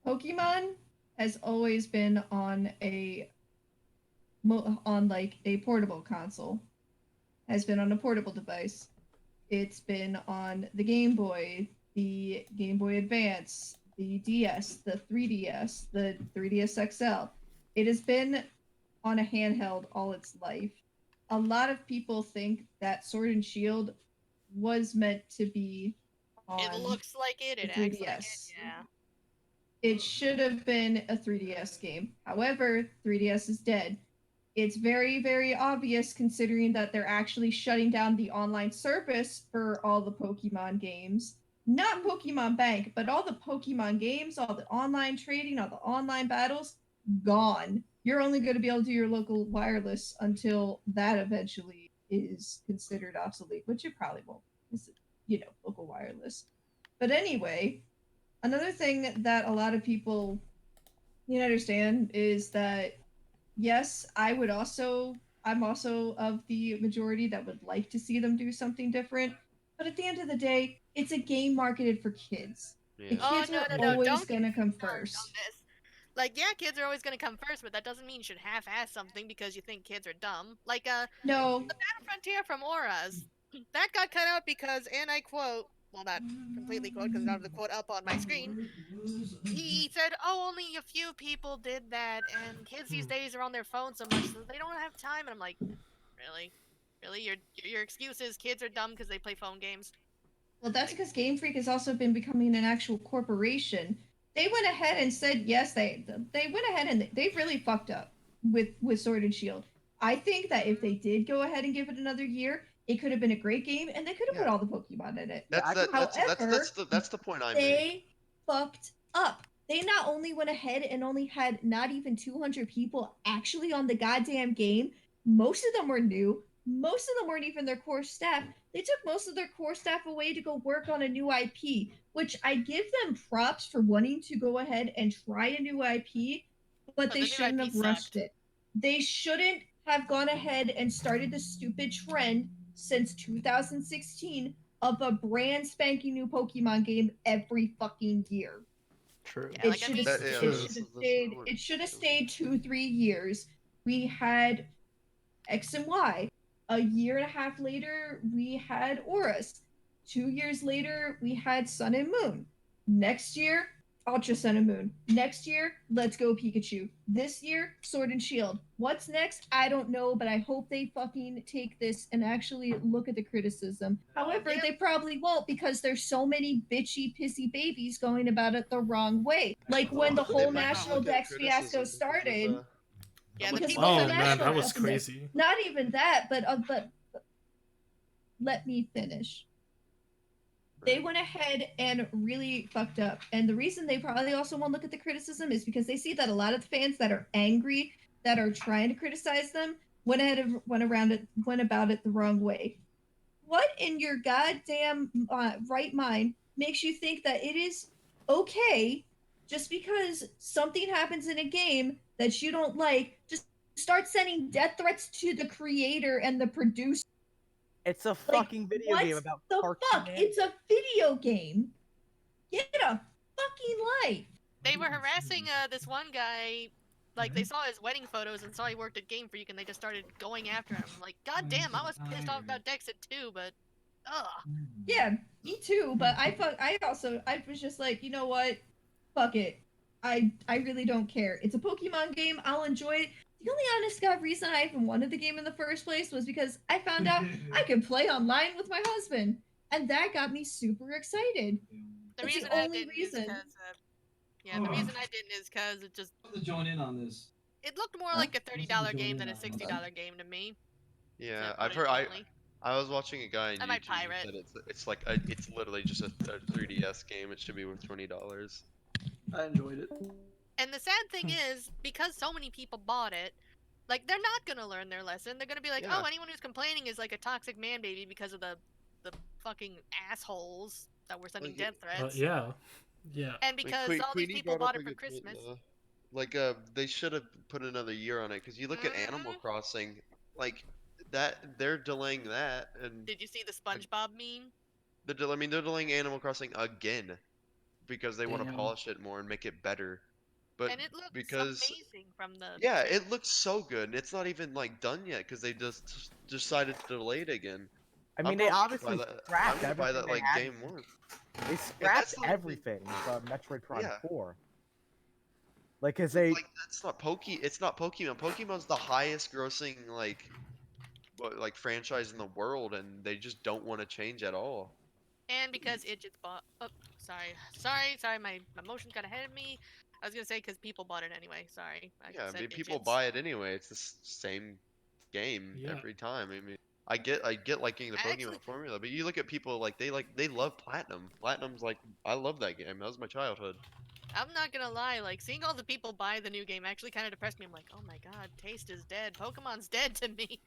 Pokemon has always been on like a portable console. has been on a portable device. It's been on the Game Boy, the Game Boy Advance, the DS, the 3DS, the 3DS XL. It has been on a handheld all its life. A lot of people think that Sword and Shield was meant to be It on looks like it. the It acts like it. 3DS. Yeah. It should have been a 3DS game. However, 3DS is dead. It's very, very obvious considering that they're actually shutting down the online service for all the Pokemon games. Not Pokemon Bank, but all the Pokemon games, all the online trading, all the online battles, gone. You're only going to be able to do your local wireless until that eventually is considered obsolete, which it probably won't. It's, local wireless. But anyway, another thing that a lot of people need to understand is that yes, I'm also of the majority that would like to see them do something different. But at the end of the day, it's a game marketed for kids. The Yeah. Oh, kids no, are no, no. always Don't get gonna me come started on first. this. Like, yeah, kids are always going to come first, but that doesn't mean you should half-ass something because you think kids are dumb. Like, No, the Battle Frontier from Auras, that got cut out because, and I quote, well, not completely quote because I don't have the quote up on my screen. He said, "Oh, only a few people did that, and kids these days are on their phones so much, so they don't have time." And I'm like, really, really, your excuse is kids are dumb because they play phone games. well, that's because Game Freak has also been becoming an actual corporation. They went ahead and said yes, they went ahead and they really fucked up with Sword and Shield. I think that if they did go ahead and give it another year, it could have been a great game, and they could have put Yeah. all the Pokemon in it. That's However, that's the point I made. they fucked up. They not only went ahead and only had not even 200 people actually on the goddamn game, most of them were new. Most of them weren't even their core staff. They took most of their core staff away to go work on a new IP, which I give them props for wanting to go ahead and try a new IP, but they the new shouldn't IP have rushed sucked. it. They shouldn't have gone ahead and started the stupid trend since 2016 of a brand spanking new Pokemon game every fucking year. True. Yeah, like, I mean, That, yeah, True. It should have stayed 2-3 years. We had X and Y. A year and a half later, we had Auras. 2 years later, we had Sun and Moon. Next year, Ultra Sun and Moon. Next year, Let's Go Pikachu. This year, Sword and Shield. What's next? I don't know, but I hope they fucking take this and actually look at the criticism. However, Yeah. they probably won't because there's so many bitchy, pissy babies going about it the wrong way. Like when the They whole might not National look at Dex criticism fiasco because of, started. Yeah, the Because people Oh the who man, National that was Dex- crazy. Not even that, but let me finish. They went ahead and really fucked up. And the reason they probably also won't look at the criticism is because they see that a lot of the fans that are angry, that are trying to criticize them, went ahead and went about it the wrong way. What in your goddamn right mind makes you think that it is okay just because something happens in a game that you don't like, just start sending death threats to the creator and the producer? It's a fucking video game about the cartoon fuck? It's a video game. Get a fucking life. they were harassing this one guy. Like, they saw his wedding photos and saw he worked at Game Freak, and they just started going after him. Like, goddamn, I was pissed off about Dexit too, but ugh. Yeah, me too. But I was just like, you know what? Fuck it. I really don't care. It's a Pokemon game. I'll enjoy it. The only honest god reason I even wanted the game in the first place was because I found out I could play online with my husband, and that got me super excited. The That's reason the I only didn't reason. is because the reason I didn't is because it just To join in on this. it looked more Huh? like a $30 join game in than a on $60 game to me. Yeah, To I've put it heard. bluntly. I was watching a guy on I might YouTube who pirate. said it's like it's literally just a 3DS game. It should be worth $20. I enjoyed it. And the sad thing is, because so many people bought it, like, they're not gonna learn their lesson. They're gonna be like, Yeah. oh, anyone who's complaining is like a toxic man baby because of the fucking assholes that were sending Well, death threats. Yeah. And I mean, because all these Queenie people brought up bought a it for good point, Christmas. Like they should have put another year on it because you look at Animal Mhm. Crossing, like that they're delaying that, and Did you see the SpongeBob meme? they're delaying Animal Crossing again because they want to Damn. polish it more and make it better. but and it looks because amazing from the yeah, trailer. it looks so good. It's not even like done yet because they just decided to delay it again. I I'm mean, they probably gonna obviously buy that. I'm scrapped gonna buy everything that they like had. game one. They that's scrapped not even- everything from Metroid Prime Yeah. 4. Like, cause But, they like that's not It's not Pokemon. Pokemon's the highest grossing like franchise in the world, and they just don't want to change at all. And because it just bought. Oh, sorry. My emotions got ahead of me. I was gonna say because people bought it anyway. Sorry. Yeah, I said mean people idiots. buy it anyway. It's the same game Yeah. every time. I mean, I get liking the I Pokemon actually- formula, but you look at people like they love Platinum. Platinum's like I love that game. That was my childhood. I'm not gonna lie. Like seeing all the people buy the new game actually kind of depressed me. I'm like, oh my god, taste is dead. Pokemon's dead to me.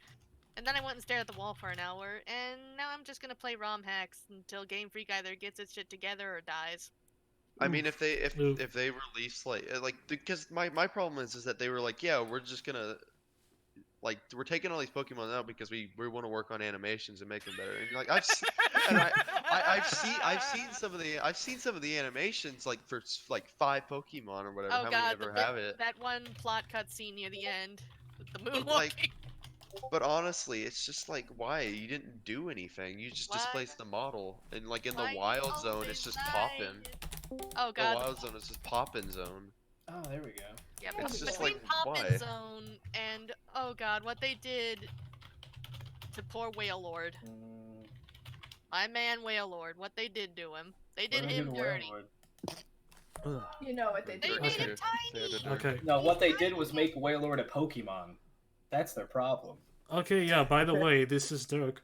And then I went and stared at the wall for an hour, and now I'm just gonna play ROM hacks until Game Freak either gets its shit together or dies. I mean, if they Oof. if they release like because my problem is that they were like, yeah, we're just gonna like we're taking all these Pokemon out because we want to work on animations and make them better. And like I've seen some of the animations like for like 5 Pokemon or whatever. Oh how god, many ever have it? that one plot cutscene near the end with the moonwalking. like, But honestly, it's just like why you didn't do anything. You just Why? displaced the model, and like in the Why wild you zone, it's just always popping. Oh The god. wild zone is just poppin' zone. Oh, there we go. Yeah, It's just between like, Poppin' why? Zone and oh god, what they did to poor Whale Lord. My man Whale Lord, what they did to him. They did him dirty. ugh. You know what they They did. made him They tiny. had to do- Okay. No, what they did was make Wailord a Pokemon. That's their problem. Okay, yeah, by the way, this is Dirk.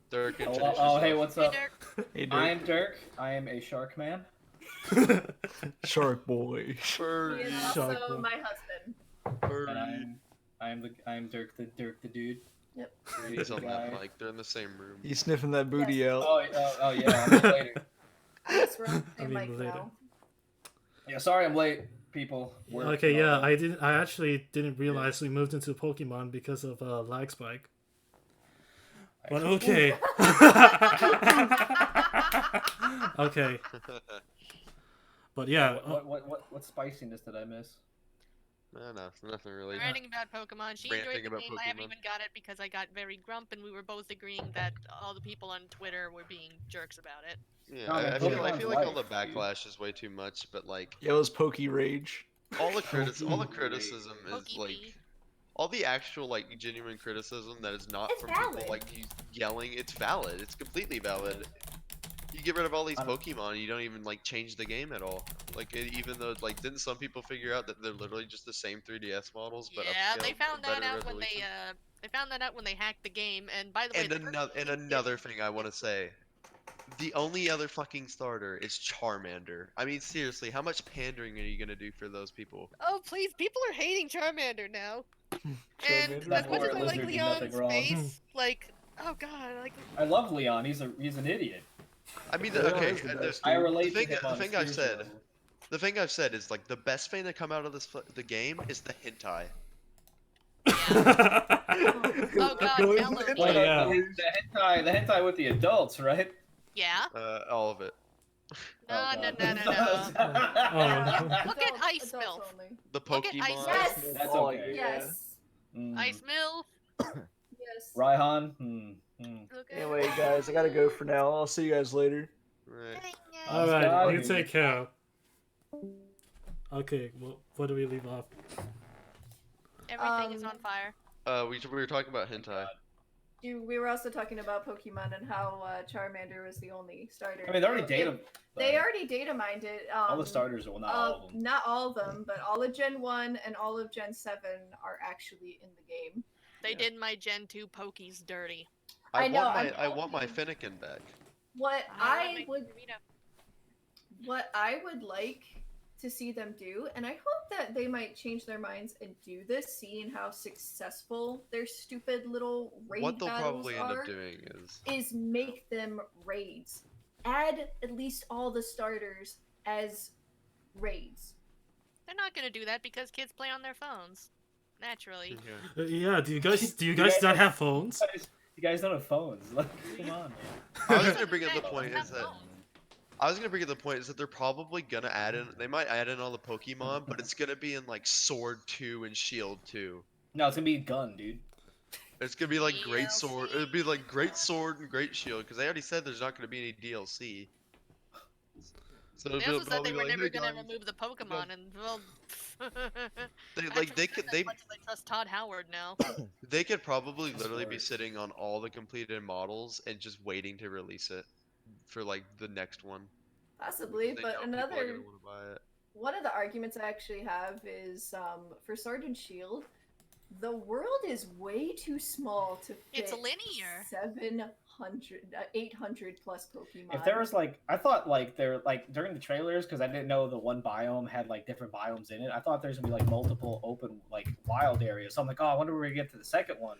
Dirk, Oh, introduce oh, hey, yourself. what's Hey, up? Dirk. Hey, I am Dirk. I am a shark man. Shark Boy. He Furry, is Shark also boy. my husband. furry. And I'm Dirk the dude. Yep. He's on guy. that mic. They're in the same room. He's sniffing that booty out. Oh yeah, I'm later. This room, I same mean, mic later. now. Yeah, sorry I'm late, people. Work Okay, and all yeah, that. I actually didn't realize we moved into Pokemon because of lag spike. But okay. Okay. But yeah, What spiciness did I miss? No, nothing really. Ranting about Pokemon. She Ranting enjoyed the about game. I haven't Pokemon. even got it because I got very grump and we were both agreeing that all the people on Twitter were being jerks about it. Yeah, No, man, I Pokemon's feel like all the life, dude. backlash is way too much, but like Yeah, it was Pokey Rage. all the criticism is Pokey like bee. all the actual like genuine criticism that is not It's from people valid. like yelling. It's valid. It's completely valid. You get rid of all these I don't- Pokemon, you don't even like change the game at all. Like even though like didn't some people figure out that they're literally just the same 3DS models, but Yeah, they upscaled found for that better out when resolution? they found that out when they hacked the game. And by the way, And the person another thing I want to say, the only other fucking starter is Charmander. I mean seriously, how much pandering are you gonna do for those people? Oh please, people are hating Charmander now. And Charmander? as much as I That like poor lizard did nothing Leon's wrong. face, like, oh god, like I love Leon. He's an idiot. I mean, Yeah, okay, he's the best, I dude. relate thing- to him the on a thing I've spiritual said- level. the thing I've said is like the best thing to come out of the game is the hentai. oh god, Melody. Wait, yeah. the hentai with the adults, right? Yeah? All of it. No, Oh, no, God. no, no, no. Oh, Look at Ice Adults Milf. only. The Look at Ice Pokemon. Yes. That's Oh, okay. yeah. Yes. Mm. Ice Milf. Yes. Raihan. Look at Anyway, guys, I gotta go for now. I'll see you guys later. Right. Alright, Scotty. you take care. Okay, well, where do we leave off? Everything is on fire. We were talking about hentai. We were also talking about Pokemon and how Charmander was the only starter. I mean, they're already It- data. They already data mined it. all the starters, well, not all of them. Not all of them, but all of Gen 1 and all of Gen 7 are actually in the game. They Yeah. did my Gen 2 Pokies dirty. I know, I want my Finnegan back. What I what I would like to see them do, and I hope that they might change their minds and do this, seeing how successful their stupid little raid What they'll battles probably end are, up doing is make them raids. Add at least all the starters as raids. They're not gonna do that because kids play on their phones. Naturally. Yeah. Yeah, do you guys not have phones? You guys don't have phones. Like, come on, man. I was gonna bring up the Hey, point have is that phones. I was gonna bring up the point is that they're probably gonna add in. They might add in all the Pokemon, but it's gonna be in like Sword 2 and Shield 2. No, it's gonna be gun, dude. It's gonna be like Great Sword. DLC. It'd be like Great Sword and Great Shield because they already said there's not gonna be any DLC. So They it'll also said probably they be were like, never "Hey, gonna guys." remove the Pokemon, and well, They could as much as I trust Todd Howard now. they could probably That's literally be worse. sitting on all the completed models and just waiting to release it for like the next one. Possibly, They but know people are another gonna want to buy it. one of the arguments I actually have is for Sword and Shield, the world is way too small to fit It's linear. 800 plus Pokemon. If there was like, I thought like there like during the trailers, because I didn't know the one biome had like different biomes in it. I thought there's gonna be like multiple open like wild areas. So I'm like, oh, I wonder where we get to the second one.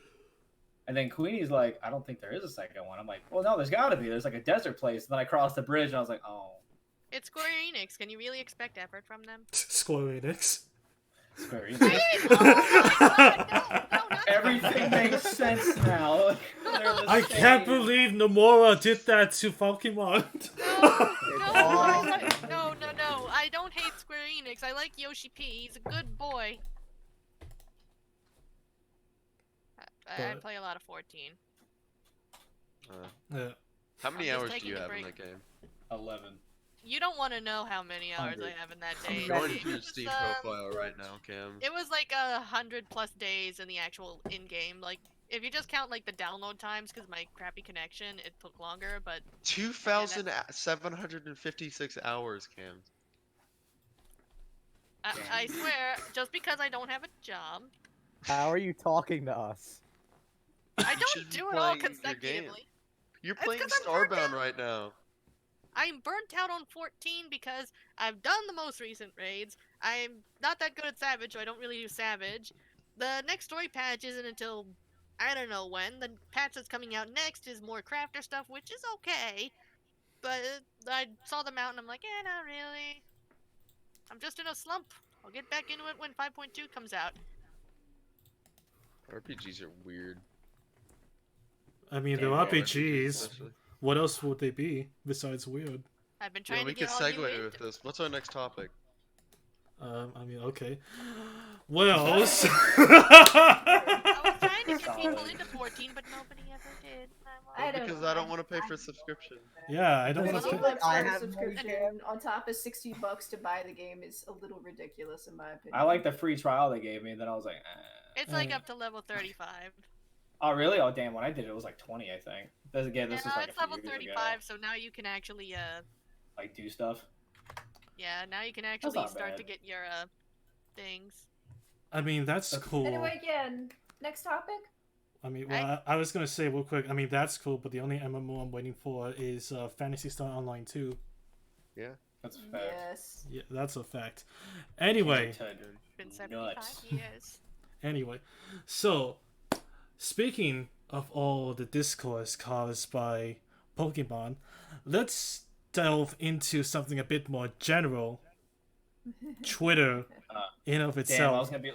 And then Queenie's like, I don't think there is a second one. I'm like, well, no, there's got to be. There's like a desert place. And then I crossed the bridge and I was like, oh, It's Square Enix. Can you really expect effort from them? Square Enix. Square Enix. Wait! Oh my god! No, not Everything makes sense now. Like, they're the I can't same. believe Nomura did that to Pokemon. No. I don't hate Square Enix. I like Yoshi P. He's a good boy. I But- play a lot of 14. Yeah. How many I'm just hours do taking you a have in break. that game? 11. You don't want to know how many hours I 100. have in that I'm day. going It to your was, Steam um, profile right now, Cam. It was like 100+ days in the actual in-game. Like, if you just count like the download times, because my crappy connection, it took longer. But 2,756 hours, Cam. I swear, just because I don't have a job, How are you talking to us? I You don't should be do it all playing your game. consecutively. You're It's playing 'cause I'm burnt Starbound out. right now. I'm burnt out on 14 because I've done the most recent raids. I'm not that good at Savage, so I don't really do Savage. The next story patch isn't until I don't know when. The patch that's coming out next is more crafter stuff, which is okay. But I saw them out and I'm like, yeah, not really. I'm just in a slump. I'll get back into it when 5.2 comes out. RPGs are weird. I mean, Damn, they're yeah, RPGs. especially. What else would they be besides weird? I've been Yeah, trying we to could get all you segue into. with this. What's our next topic? I mean, okay. Well, I was trying to get people into 14, but nobody ever did. I don't Because know. I don't want to pay for a subscription. yeah, I don't Does want it to. look like I $20 have subscription on top of $60 to buy the game is a little ridiculous in my opinion. I like the free trial they gave me, and then I was like, It's like up to level 35. oh, really? Oh, damn. When I did it, it was like 20, I think. Again, this Yeah, was like it's a few level years 35, ago. so now you can actually, Like, do stuff. yeah, now you can That's actually not start bad. to get your, things. I mean, that's cool. Anyway, again, next topic. I mean, well, I was gonna say real quick. I mean, that's cool, but the only MMO I'm waiting for is Phantasy Star Online 2. That's a fact. Yes. Yeah, that's a fact. Anyway, Been 75 Nuts. years. anyway, so speaking of all the discourse caused by Pokemon, let's delve into something a bit more general. Twitter, in of Damn, I itself. was gonna be.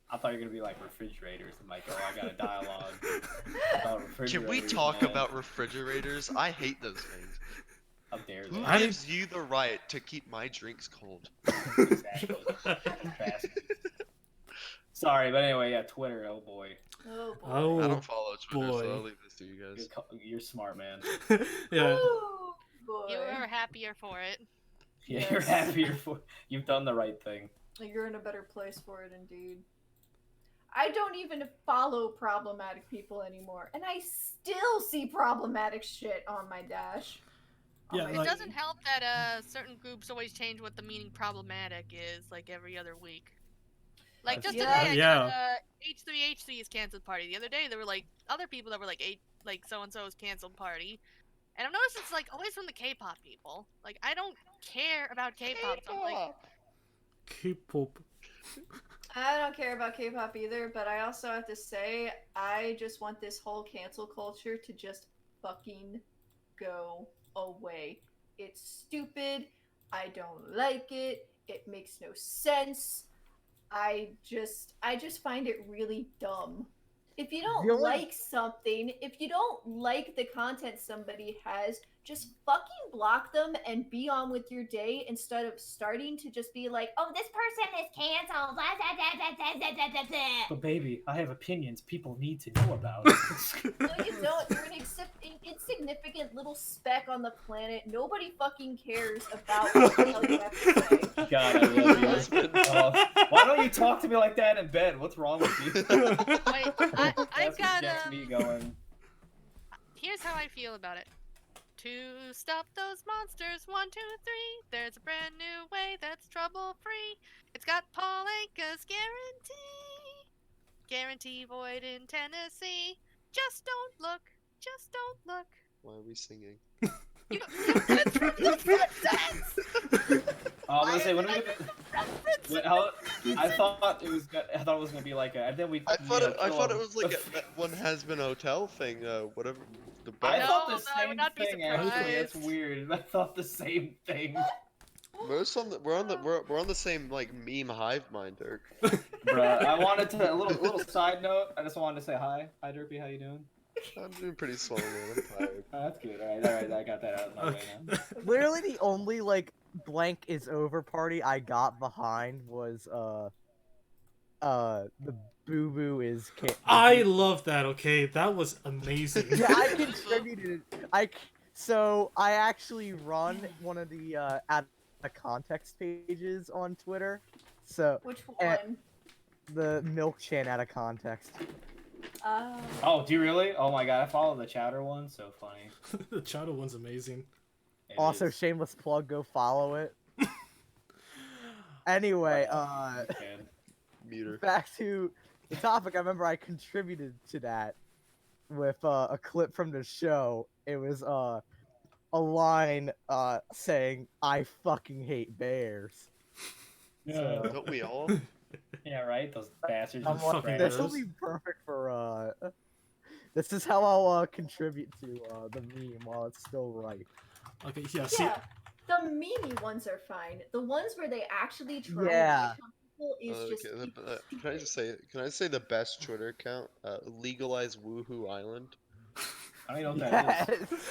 I thought you were gonna be like refrigerators. I'm like, oh, I got a dialogue. about Can we refrigerators, talk man. about refrigerators? I hate those things. How dare Who they? I gives you the right to keep my drinks cold? Exactly. Bastard. Sorry, but anyway, yeah, Twitter. Oh boy, Oh boy. Oh, I don't follow Twitter, boy. so I'll leave this to you guys. you're smart, man. yeah. Oh boy. You were happier for it. Yeah, you're Yes. happier for. You've done the right thing. You're in a better place for it, indeed. I don't even follow problematic people anymore, and I still see problematic shit on my dash. On Yeah, my It like- doesn't help that certain groups always change what the meaning problematic is like every other week. Like just Yeah. today, I Yeah. got H3H3 is canceled party. The other day, there were like other people that were like so and so's canceled party, and I've noticed it's like always from the K-pop people. Like I don't care about K-pop. So I'm like, K-pop. I don't care about K-pop either, but I also have to say, I just want this whole cancel culture to just fucking go away. It's stupid. I don't like it. It makes no sense. I just find it really dumb. If you don't The only- like something, if you don't like the content somebody has, just fucking block them and be on with your day instead of starting to just be like, oh, this person is canceled. Blah, blah, blah, blah, blah, blah, blah, blah, blah. But baby, I have opinions people need to know about. No, you don't. You're an insignificant little speck on the planet. Nobody fucking cares about what the hell you have to say. God, I love you. Why don't you talk to me like that in bed? What's wrong with you? Wait, I That's what got gets me going. Here's how I feel about it. To stop those monsters, 1, 2, 3. There's a brand new way that's trouble-free. It's got Paul Anka's guarantee. Guarantee void in Tennessee. Just don't look. Just don't look. Why are we singing? You it's from the Simpsons! I was gonna say, when we get I thought it was gonna be like a, and then we. I thought it was like that one has-been hotel thing. Whatever. I thought the No, I would same not be thing. Actually, it's surprised. weird. I thought the same thing. We're on the same like meme hive mind, Dirk. Bruh, I wanted to a little side note. I just wanted to say hi. Hi, Derpy. How you doing? I'm doing pretty swell, man. I'm tired. Oh, that's good. All right. I got that out of my way now. Literally the only like blank is over party I got behind was the Boo Boo is I love that. Okay, that was amazing. Yeah, I contributed. So I actually run one of the out of context pages on Twitter. So Which one? the Milk Chan out of context. Oh, do you really? Oh my god, I follow the chatter one. So funny. The Chowder one's amazing. It Also, is. shameless plug. Go follow it. Anyway, Okay. Meter. back to the topic. I remember I contributed to that with a clip from the show. It was a line saying "I fucking hate bears." Yeah. Don't we all? Yeah, right. Those bastards. I'm just fucking spread This it. will be perfect for This is how I'll contribute to the meme while it's still right. Okay, yeah. See, Yeah, the meme ones are fine. The ones where they actually try Yeah. to pick on people is just. Can I say the best Twitter account? Legalize Woohoo Island. I don't even know what that is. Yes.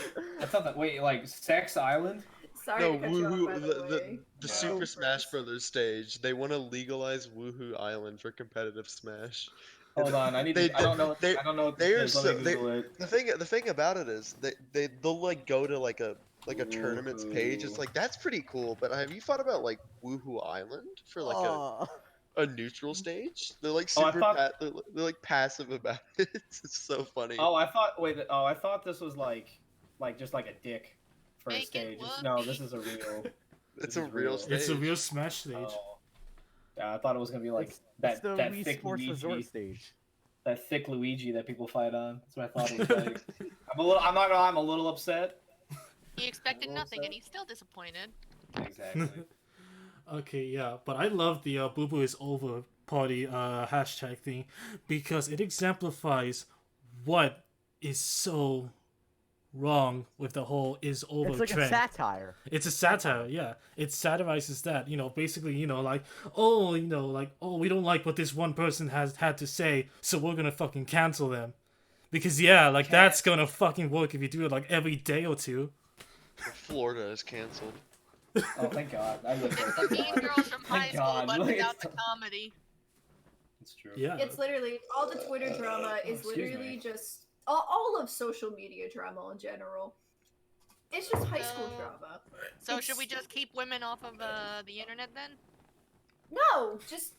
That's not that. Wait, like Sex Island? Sorry No, to cut you off, Woohoo. by the way. The Yeah. Super Go Smash first. Brothers stage. They want to legalize Woohoo Island for competitive Smash. Hold on, I need. I don't know. I don't know what they are this is. Let me Google it. The thing about it is they'll like go to like a tournaments page. It's like that's pretty cool. But have you thought about like Woohoo Island for like Oh. a neutral stage? They're like Oh, I super thought- they're like passive about it. It's so funny. Oh, I thought. Wait. Oh, I thought this was like just like a dick for a Make it stage. whoopee. No, this is a real. It's this a is real stage. it's a real Smash stage. Oh. Yeah, I thought it was gonna be like It's that the that Wii thick Sports Resort Luigi, stage. that thick Luigi that people fight on. That's what I thought it was like. I'm not gonna lie, I'm a little upset. He expected Well nothing, said. and he's still disappointed. Exactly. Okay, yeah, but I love the Boo Boo is over party hashtag thing because it exemplifies what is so wrong with the whole is over It's like trend. a satire. It's a satire, yeah. It satirizes that, basically, like, oh, we don't like what this one person has had to say, so we're gonna fucking cancel them. Because, yeah, like, that's gonna fucking work if you do it, like, every day or two. Florida is canceled. Oh, thank God. I live It's there. the Mean Girls from high Thank school, God. but Look, without it's- the comedy. It's true. Yeah. It's literally all the Twitter drama is excuse literally me. just all of social media drama in general. It's just high school So- drama. So should we just keep women off of the internet then? No, just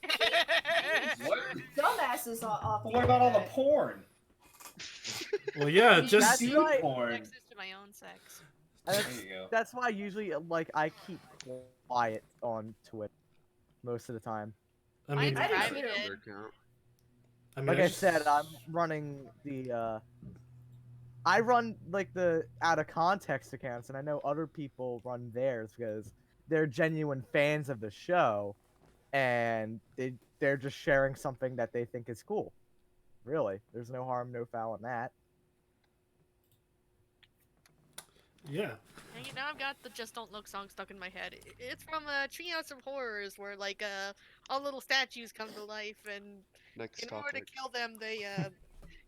What? dumbasses off. But what about all the porn? Well, yeah, That's just... Seed right. porn. Sexist to my own sex. There That's, you go. that's why usually, like, I keep quiet on Twitter most of the time. I mean, I do private too. it. Account. Like I just- said, I'm running the I run like the out of context accounts, and I know other people run theirs because they're genuine fans of the show, and they're just sharing something that they think is cool. Really, there's no harm, no foul in that. Yeah. And now I've got the Just Don't Look song stuck in my head. It's from Treehouse of Horrors, where like all little statues come to life, and Next in order to topic. kill them, they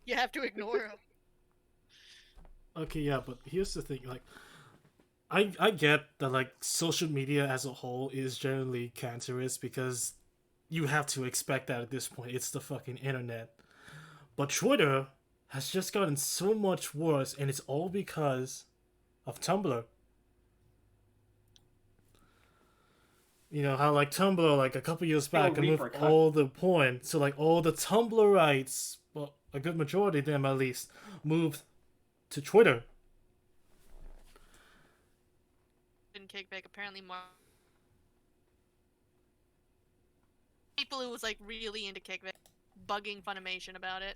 you have to ignore them. Okay, yeah, but here's the thing, like, I get that like social media as a whole is generally cancerous because you have to expect that at this point. It's the fucking internet. But Twitter has just gotten so much worse, and it's all because of Tumblr. You know how like Tumblr like a couple years back removed all the porn, so like all the Tumblrites, well a good majority of them at least, moved to Twitter. Didn't kick back. Apparently, more people who was like really into kickback, bugging Funimation about it.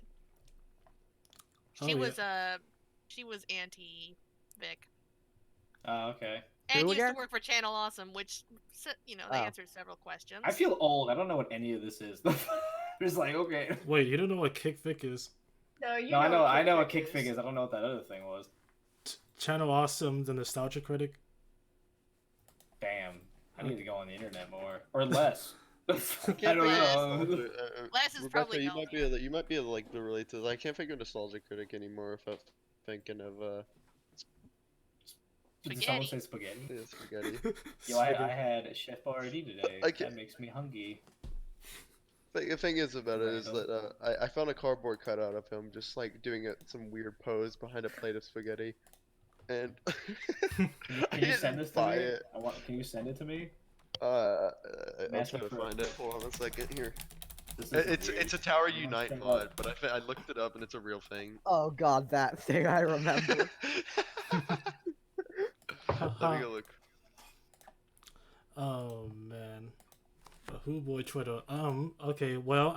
She was anti Vic. Oh, okay. And Who used again? to work for Channel Awesome, which they answered several questions. I feel old. I don't know what any of this is. It's like, okay. Wait, you don't know what kickfic is? No, you No, I know what kick kickfig is. I don't know what that other thing was. Channel Awesome, the Nostalgia Critic. Damn. I need to go on the internet more. Or less. I Can't don't think know. of Les is Rebecca, probably you known might be able to, you might be able to like relate to this. I can't think of Nostalgia Critic anymore if I'm thinking of Did someone say spaghetti? yeah, spaghetti. Yo, I had Chef Boyardee today. I can't- That makes me hungry. The thing is about it is that I found a cardboard cutout of him just like doing some weird pose behind a plate of spaghetti, and Can I you send didn't this to buy me? it. Can you send it to me? I'll Master try to Pro. find it. Hold on a second here. This is weird. It's a Tower You Unite must mod, but I looked it up and it's a real thing. Oh god, that thing I remember. Let me go look. Oh man, who boy Twitter. Okay, well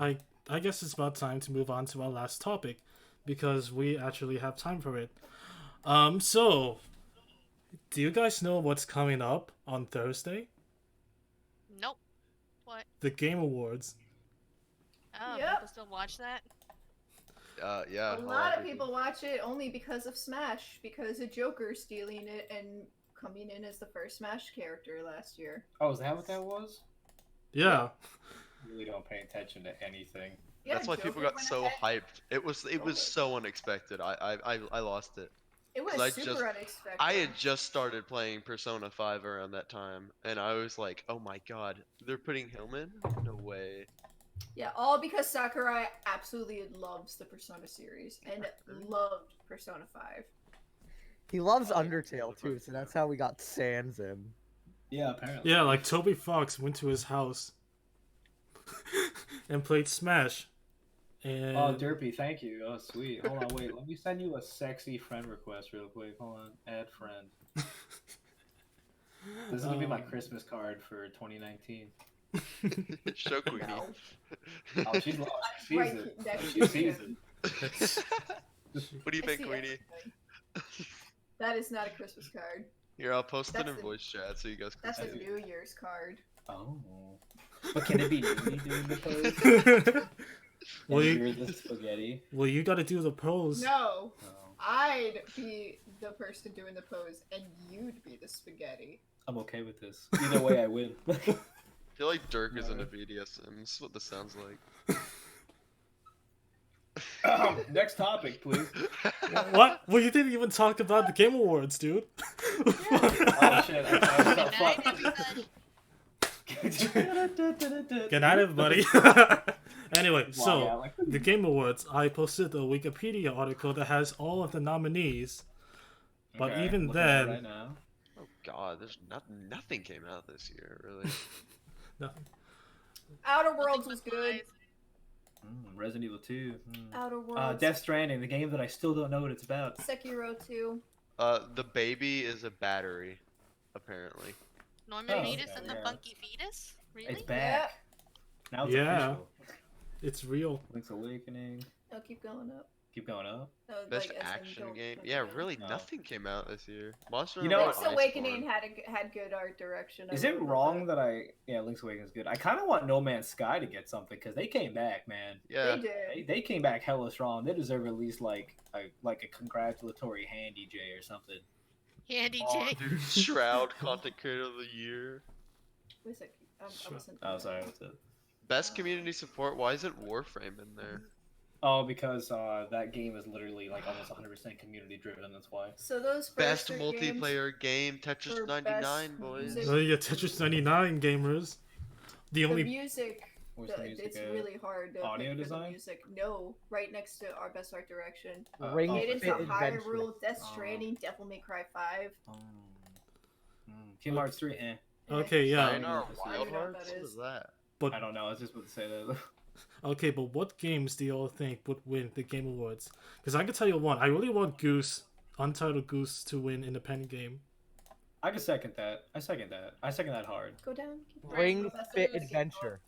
I guess it's about time to move on to our last topic because we actually have time for it. So do you guys know what's coming up on Thursday? Nope. What? The Game Awards. Oh, Yep. people still watch that? Yeah. A lot of people watch it only because of Smash, because of Joker stealing it and coming in as the first Smash character last year. Oh, is that what that was? Yeah. I really don't pay attention to anything. Yeah, That's why people Joker got went so ahead. hyped. It was so unexpected. I lost it. It was 'Cause I super just- unexpected. I had just started playing Persona 5 around that time, and I was like, oh my god, they're putting him in? No way. Yeah, all because Sakurai absolutely loves the Persona series and loved Persona 5. He loves Undertale too, so that's how we got Sans in. Yeah, apparently. Yeah, like Toby Fox went to his house and played Smash. And Oh, Derpy, thank you. Oh, sweet. Hold on, wait. Let me send you a sexy friend request real quick. Hold on. Add friend. This is gonna be my Christmas card for 2019. Show Queenie. No. Oh, she sees Right it. next She to sees him. it. What do you I think, see Queenie? everything. That is not a Christmas card. Here, I'll post it That's in the- voice chat so you guys can That's see a it. New Year's card. Oh. But can it be me doing the pose? well, And you, you're the spaghetti? well, you gotta do the pose. No, Oh. I'd be the person doing the pose, and you'd be the spaghetti. I'm okay with this. Either way, I win. I feel like Dirk is into BDSM. This is what this sounds like. Next topic, please. What? Well, you didn't even talk about the Game Awards, dude. Oh shit! Good night, everybody. Anyway, so the Game Awards, I posted a Wikipedia article that has all of the nominees. But Okay, even looking at it then, right now. Oh god, there's nothing came out this year, really. nothing. Outer Worlds was good. Resident Evil 2. Outer Worlds. Death Stranding, the game that I still don't know what it's about. Sekiro 2. The baby is a battery, apparently. Norman Oh, Reedus okay, and the yeah. Funky Fetus? Really? It's back. Now it's Yeah. official. It's real. Link's Awakening. No, keep going up. Keep going up. No, Best like, as in action don't game. look Yeah, down. really, No. nothing came out this year. Monster You know Hunter Link's Iceborne. Awakening had good art direction. I Is it remember wrong that Link's Awakening is good? I kind of want No Man's Sky to get something because they came back, man. Yeah. They did. They came back hella strong. They deserve at least like a congratulatory handy J or something. Handy Oh, J. dude, Shroud Content Creator of the Year. Wait a second. I wasn't. Oh, sorry. What's it? Best community support. Why isn't Warframe in there? Oh, because that game is literally like almost 100% community driven. That's why. So those first Best three games multiplayer game, Tetris for 99, best boys. music. Oh yeah, Tetris 99 gamers. The The only music, Where's the music it's at? really hard to Audio pick for the design? music. No, right next to our best art direction. Ring Cadence Fit of Adventure. Hyrule, Death Oh. Stranding, Devil May Cry 5. Kingdom Hearts 3. Eh. okay, yeah, Sayonara I Wild don't know what Hearts? that What is. is that? but I don't know. I was just about to say that. okay, but what games do y'all think would win the Game Awards? Because I can tell you one, I really want Goose, Untitled Goose, to win Independent Game. I can second that. I second that hard. Go down. Ring Best Fit music. Adventure.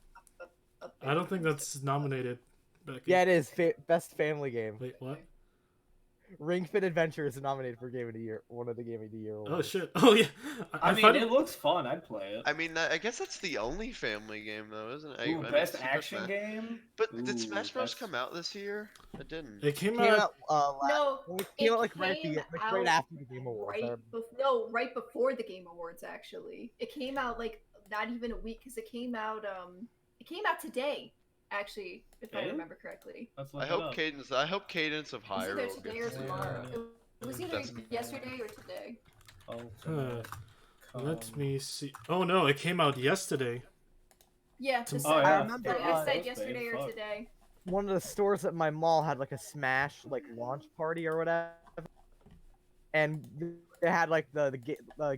I don't think that's nominated. Becky. Yeah, it is. Best family game. Wait, what? Ring Fit Adventure is nominated for Game of the Year. One of the Game of the Year Oh awards. shit! Oh yeah. I mean, find it looks fun. I'd play it. I mean, I guess that's the only family game, though, isn't it? Ooh, I mean, best Super action Smash- game. But Ooh, did Smash Bros. that's- come out this year? It didn't. It came Came out. out, No, it it came out like right, came right out after the Game Awards. right before the Game Awards. Actually, it came out like not even a week because it came out today. Actually, if I Did it? remember correctly, Let's look I it hope up. Cadence. I hope Cadence of it was either Hyrule today gets or it. tomorrow. It was either That's- yesterday or today. Ultimate Let Com- me see. Oh no, it came out yesterday. Yeah, To- the Oh, second- yeah. I remember, it uh, said Those yesterday days, or fuck. today. One of the stores at my mall had like a Smash like launch party or whatever, and they had like the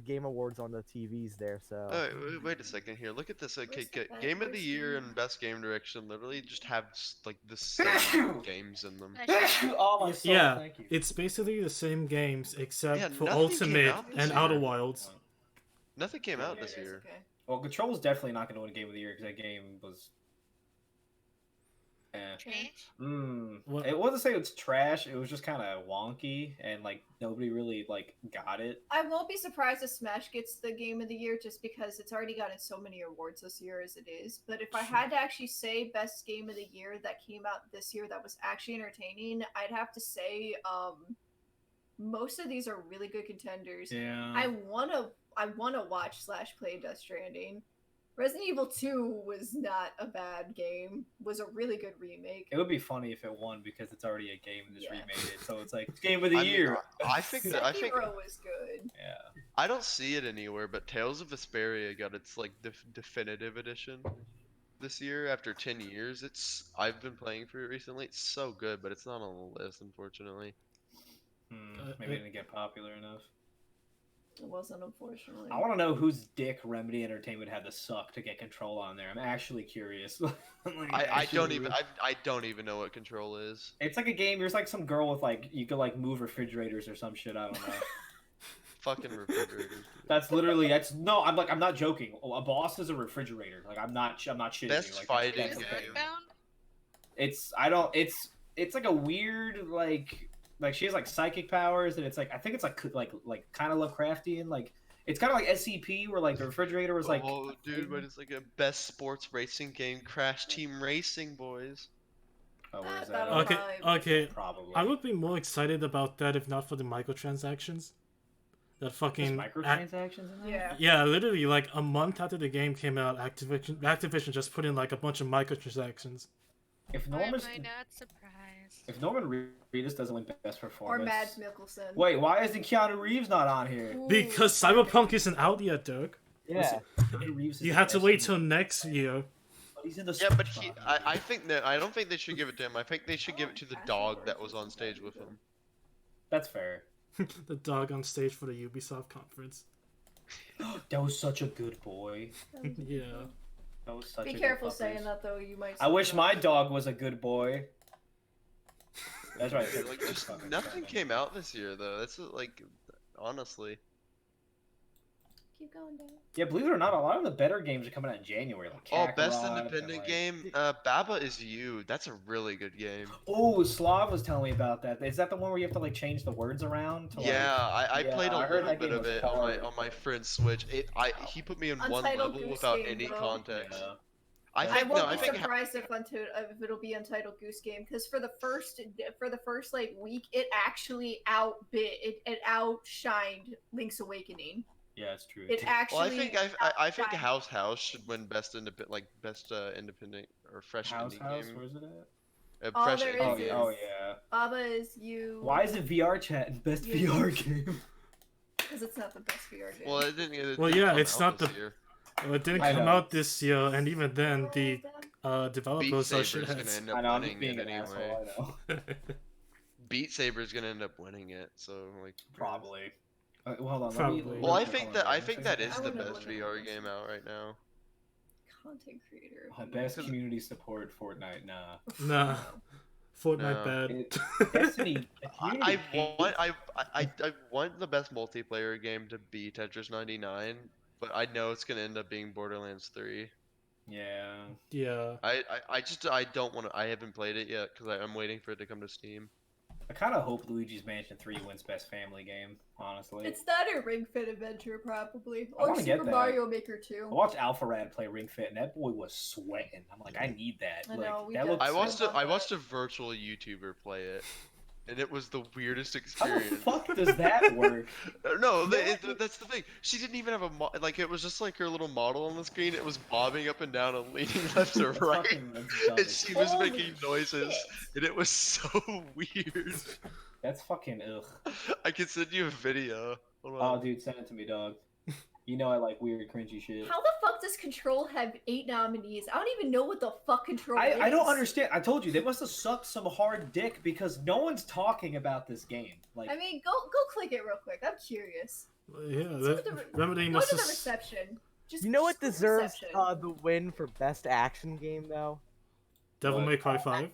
Game Awards on the TVs there. So Oh, wait a second here. Look at this. Okay, Game of the Year and Best Game Direction literally just have like the same games in them. oh my soul, Yeah, thank you. it's basically the same games except Yeah, for nothing came Ultimate out this and year. Outer Wilds. Nothing came out Yeah, this it is, year. okay. Well, Control's definitely not going to win Game of the Year because that game was. Trash. What- It wasn't say it's trash. It was just kind of wonky and like nobody really like got it. I won't be surprised if Smash gets the Game of the Year just because it's already gotten so many awards this year as it is. But if I had to actually say best Game of the Year that came out this year that was actually entertaining, I'd have to say most of these are really good contenders. Yeah. I wanna watch / play Death Stranding. Resident Evil 2 was not a bad game. Was a really good remake. It would be funny if it won because it's already a game and just Yeah. remade it. So it's like it's Game of the I mean, Year. I think that I think Sekiro was good. Yeah. I don't see it anywhere, but Tales of Vesperia got its like definitive edition this year after 10 years. I've been playing through it recently. It's so good, but it's not on the list, unfortunately. Maybe it didn't get popular enough. It wasn't, unfortunately. I want to know whose dick Remedy Entertainment had to suck to get Control on there. I'm actually curious. I don't even know what Control is. It's like a game. There's like some girl with like you could like move refrigerators or some shit. I don't know. Fucking refrigerators. dude. That's no. I'm not joking. A boss is a refrigerator. Like I'm not shitting Best you. Like, fighting that's a game. thing. Earthbound? It's like a weird like she has like psychic powers and it's like I think it's like kind of Lovecraftian. Like it's kind of like SCP where like the refrigerator was like. Oh, dude, but it's like a best sports racing game. Crash Team Racing, boys. Oh, where's That that? on Okay, my- okay. Probably. I would be more excited about that if not for the microtransactions. That There's fucking microtransactions in there. Yeah. yeah, literally like a month after the game came out, Activision just put in like a bunch of microtransactions. If Why am Norman I not surprised? if Norman Reedus doesn't win Best Or Performance. Mads Mikkelsen. Wait, why isn't Keanu Reeves not on here? Ooh, Because Cyberpunk isn't out yet, Dirk. yeah. Keanu Reeves is You the have to best wait in- till next year. But he's in the. Yeah, but I think that I don't think they should give it to him. I think they should give it to the dog that was on stage with him. That's fair. The dog on stage for the Ubisoft conference. That was such a good boy. Yeah. That was such Be a careful good saying puppers. that though. You might. I wish my dog was a good boy. That's right. Like just nothing came out this year though. That's like honestly. Keep going down. Yeah, believe it or not, a lot of the better games are coming out in January. Like Oh, best Kakarot and, independent like- game. Baba Is You. That's a really good game. Oh, Slav was telling me about that. Is that the one where you have to like change the words around? To, like... Yeah, I Yeah, played a I heard little that bit game of was it hard. on my friend's Switch. He put me in one Untitled level Goose without Game, any bro. context. Yeah. I I think won't no, I be think surprised if it'll be Untitled Goose Game because for the first like week it actually it outshined Link's Awakening. Yeah, it's true. It actually. well, I think outshined- House should win best independent independent or fresh House indie House, game. where's it at? Impression. there Oh is yeah, oh yeah. Baba is you. Why is it VR chat and best Yeah. VR game? Because it's not the best VR game. Well, it didn't. Well, didn't yeah, come it's out not this the- year. Well, it didn't I come know. out this year, and even then, the Beat developers are Saber's gonna shitheads. end I up know, I'm just winning being it an anyway. asshole. I know. Beat Saber's gonna end up winning it, so like. Probably. Well, hold on. Probably. Let me Well, I look at think the that comments. is I the wouldn't best look at VR this. game out right now. Content creator. Best community support Fortnite. Nah. Nah, Fortnite No. bad. Destiny. the community I want the best multiplayer game to be Tetris 99, but I know it's gonna end up being Borderlands 3. Yeah. Yeah. I don't want to. I haven't played it yet because I'm waiting for it to come to Steam. I kind of hope Luigi's Mansion 3 wins Best Family Game, honestly. It's that or Ring Fit Adventure, probably. I Or wanna get Super that. Mario Maker I 2. watched Alpha Rad play Ring Fit, and that boy was sweating. I'm like, I need that. I Like, know, we that got looks. I so watched want I that. watched a virtual YouTuber play it, and it was the weirdest How the experience. fuck does that work? No, that's the thing. She didn't even have a like. It was just like her little model on the screen. It was bobbing up and down and leaning left or That's right, fucking- that's dumb and as she was Holy making noises, shit. and it was so weird. That's fucking ugh. I can send you a video. Hold Oh, on. dude, send it to me, dog. You know I like weird, cringy shit. How the fuck does Control have 8 nominees? I don't even know what the fuck Control is. I don't understand. I told you they must have sucked some hard dick because no one's talking about this game. Like, I mean, go click it real quick. I'm curious. Yeah, See what the- Remedy Go must to have. the reception. Just, You know what just go to deserves reception. the win for best action game though? Devil What? May Cry 5.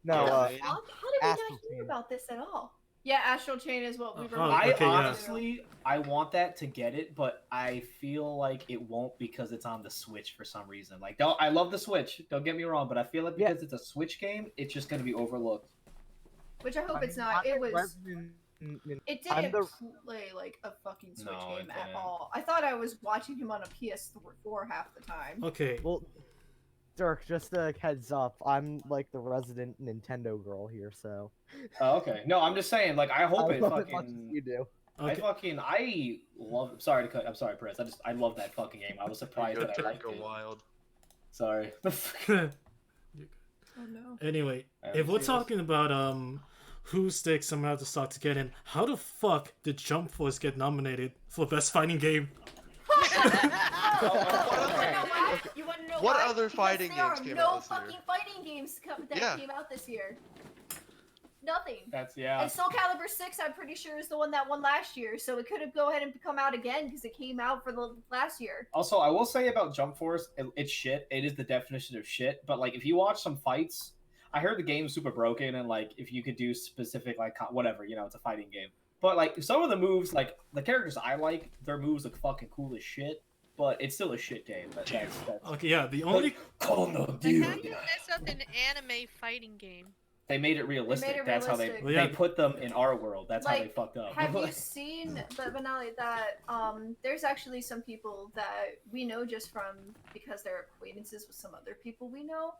No, Yeah, uh, man. How did we Astral not hear Chain. about this at all? Yeah, Astral Chain is what we were. Oh, I okay, yeah. honestly, I want that to get it, but I feel like it won't because it's on the Switch for some reason. Like, I love the Switch. Don't get me wrong, but I feel like Yeah. because it's a Switch game, it's just gonna be overlooked. Which I hope I it's mean, not. I'm It was. Resident- It I'm didn't the- play like a fucking Switch No, it game at didn't. all. I thought I was watching him on a PS4 half the time. Okay. Well, Dirk, just a heads up, I'm like the resident Nintendo girl here, so Oh, okay. No, I'm just saying, like, I hope I it love it much as fucking. you do. Okay. I love. I'm sorry to cut. I'm sorry, Perez. I love that fucking game. I was surprised Go that I Dirk, liked go it. wild. Sorry. Oh no. Anyway, I'm if we're serious. talking about who stakes someone out to start to get in, how the fuck did Jump Force get nominated for best fighting game? You want to know What why? other Because fighting there games are came no out this year? fucking fighting games that Yeah. came out this year. Nothing. That's yeah. And Soul Calibur 6, I'm pretty sure, is the one that won last year, so it could have go ahead and come out again because it came out for the last year. Also, I will say about Jump Force, it's shit. It is the definition of shit. But like, if you watch some fights, I heard the game's super broken, and like, if you could do specific like whatever, you know, it's a fighting game. But like, some of the moves, like the characters I like, their moves look fucking cool as shit. But it's still a shit game. That's Okay, yeah, the only Call no Like, how dude. do you mess up an anime fighting game? They made it realistic. it That's how realistic. Well, yeah. they put them in our world. That's how they Like, fucked up. Have you seen, but not only that, there's actually some people that we know just from, because they're acquaintances with some other people we know,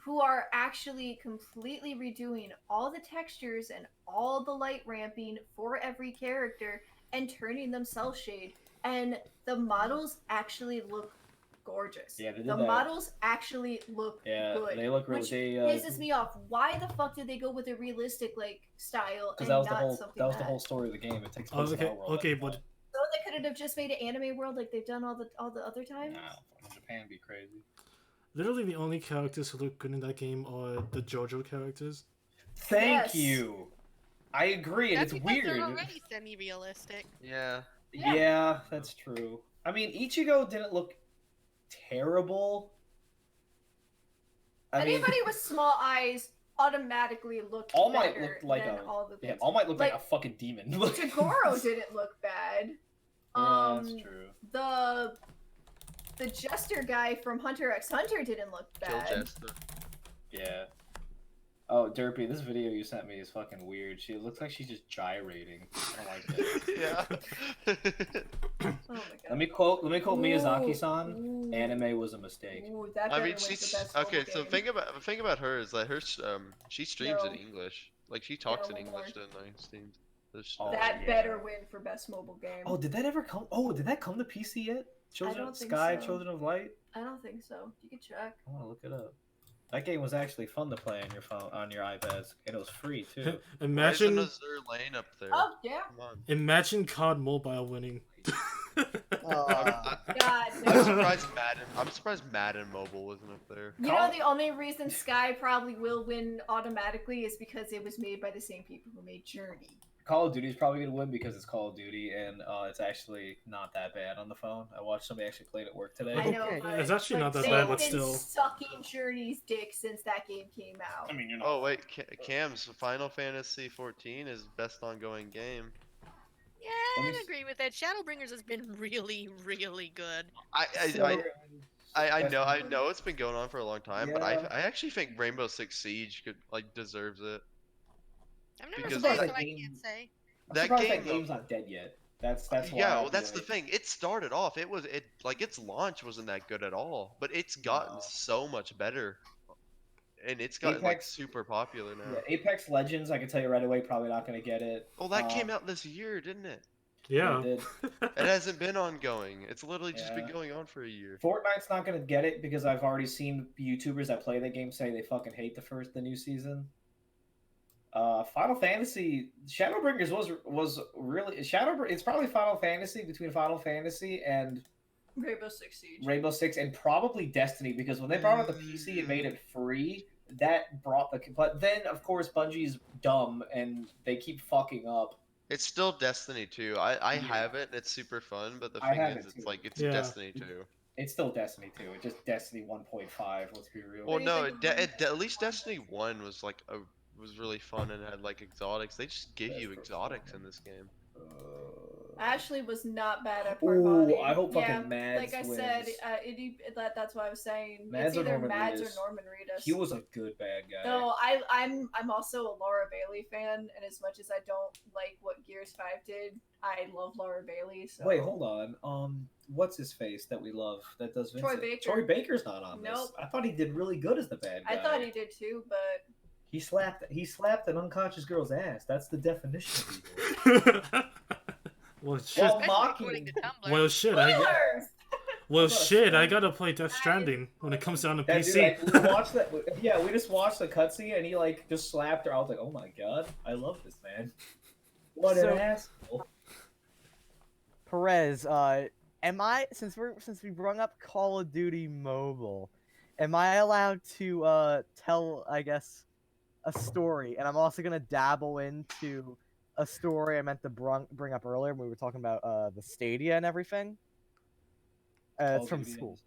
who are actually completely redoing all the textures and all the light ramping for every character and turning them cell shade. And the models actually look gorgeous. Yeah, they did the that. models actually look Yeah, good. they look really. Which They pisses me off. Why the fuck did they go with a realistic like style because and that was the not whole something that was the bad? whole story of the game. It takes Oh, place in okay, our world. okay, but So they couldn't have just made an anime world like they've done all the other times. Nah, fucking Japan be crazy. literally the only characters who look good in that game are the JoJo characters. Thank Yes. you. I agree, and That's it's because weird. they're already semi-realistic. Yeah. Yeah, that's true. I mean, Ichigo didn't look terrible. I mean, Anybody with small eyes automatically looked All Might better looked like than a all the yeah, things. All Might looked like, Like, a fucking demon. Tagoro didn't look bad. Yeah, that's true. The Jester guy from Hunter x Hunter didn't look Kill bad. Jester. Yeah. Oh, Derpy, this video you sent me is fucking weird. She looks like she's just gyrating. I don't like it. Yeah. Oh my god. Let me quote Ooh, Miyazaki-san. ooh, Anime was a mistake. ooh, that I better mean, win for she's best okay. mobile So game. the thing about her is that she streams in No. English. Like she talks in No, English, Lord. doesn't she? Streams. Oh, That yeah. better win for best mobile game. Oh, did that ever come? Oh, did that come to PC yet? Children don't of think Sky, so. Children of Light. I don't think so. You can check. I want to look it up. That game was actually fun to play on your phone, on your iPads, and it was free too. Why isn't Imagine, Azure Lane up there? Oh yeah. Come on. imagine COD Mobile winning. God. I'm surprised Madden. I'm surprised Madden Mobile wasn't up there. You know, the only reason Sky probably will win automatically is because it was made by the same people who made Journey. Call of Duty is probably gonna win because it's Call of Duty, and it's actually not that bad on the phone. I watched somebody actually played at work today. I know, Okay. but, It's actually not that they've bad, but been still. sucking Journey's dick since that game came out. I mean, you're not. Oh wait, Camz, Final Fantasy 14 is best ongoing game. Yeah, Let me I'd s- agree with that. Shadowbringers has been really, really good. I know it's been going on for a long time, but Yeah. I actually think Rainbow Six Siege deserves it. I've never Because played, that so I game- can't say. I'm That surprised game, that game's not dead yet. That's why. yeah, I'd well, be that's the like- thing. It started off, its launch wasn't that good at all, but it's gotten No. so much better, and it's gotten Apex- super popular now. Yeah, Apex Legends, I can tell you right away, probably not gonna get it. Well, that came out this year, didn't it? Yeah. It did. It hasn't been ongoing. It's literally just been Yeah. going on for a year. Fortnite's not gonna get it because I've already seen YouTubers that play that game say they fucking hate the new season. Final Fantasy Shadowbringers was really It's probably Final Fantasy between Final Fantasy and Rainbow Six Siege. Rainbow Six and probably Destiny, because when they brought out the PC and made it free, that brought the. But then of course Bungie's dumb and they keep fucking up. It's still Destiny 2. I Yeah. have it. It's super fun, but the I thing have is, it it's too. like it's Yeah. Destiny 2. It's still Destiny 2. It's just Destiny 1.5. Let's be real. Well, do you no, think of at least Destiny 1 was like was really fun and had like exotics. They just give That's you for exotics fun. in this game. Ashley was not bad at Ooh, Parvati. I hope yeah, fucking Mads like I said, wins. that's what I was saying. Mads it's or either Norman Mads Reedus. or Norman Reedus. He was a good bad guy. Though I'm also a Laura Bailey fan, and as much as I don't like what Gears 5 did, I love Laura Bailey. So Wait, hold on. What's his face that we love that does Troy Vincent? Baker. Troy Baker's not on this. Nope. I thought he did really good as the bad guy. I thought he did too, but He slapped an unconscious girl's ass. That's the definition of evil. Well, shit. Well, Especially mocking- according to Tumblr. Well, shit. I gotta play Death Stranding when it comes down to That PC. dude, like, we watched that. Yeah, we just watched the cutscene and he like just slapped her. I was like, oh my god, I love this man. What So- an asshole. Perez, am I since we brought up Call of Duty Mobile, am I allowed to tell, I guess, a story? And I'm also gonna dabble into a story I meant to bring up earlier when we were talking about the Stadia and everything. It's from school.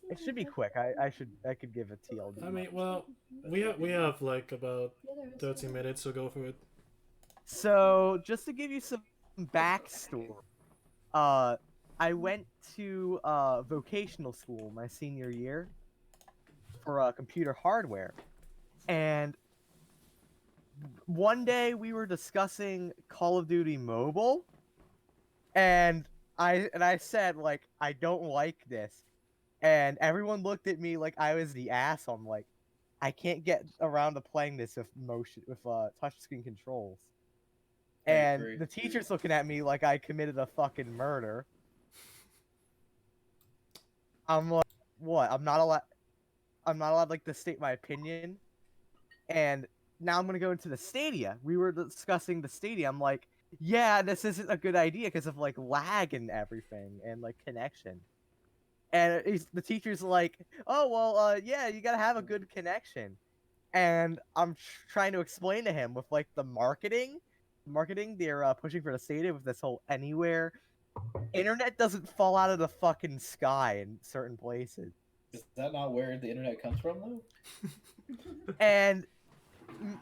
It should be quick. I could give a TLD. I mean, well, we have like about 30 minutes, so go for it. So, just to give you some backstory, I went to vocational school my senior year for computer hardware, and one day we were discussing Call of Duty Mobile, and I said, like, I don't like this, and everyone looked at me like I was the asshole. I'm like, I can't get around to playing this with touchscreen controls. I And agree. the teacher's looking at me like I committed a fucking murder. I'm like, what? I'm not allowed like to state my opinion. And now I'm gonna go into the Stadia. We were discussing the Stadia. I'm like, yeah, this isn't a good idea because of like lag and everything and like connection. And the teacher's like, oh well, yeah, you gotta have a good connection. And I'm trying to explain to him with like the marketing they're pushing for the Stadia with this whole anywhere. Internet doesn't fall out of the fucking sky in certain places. Is that not where the internet comes from, though? And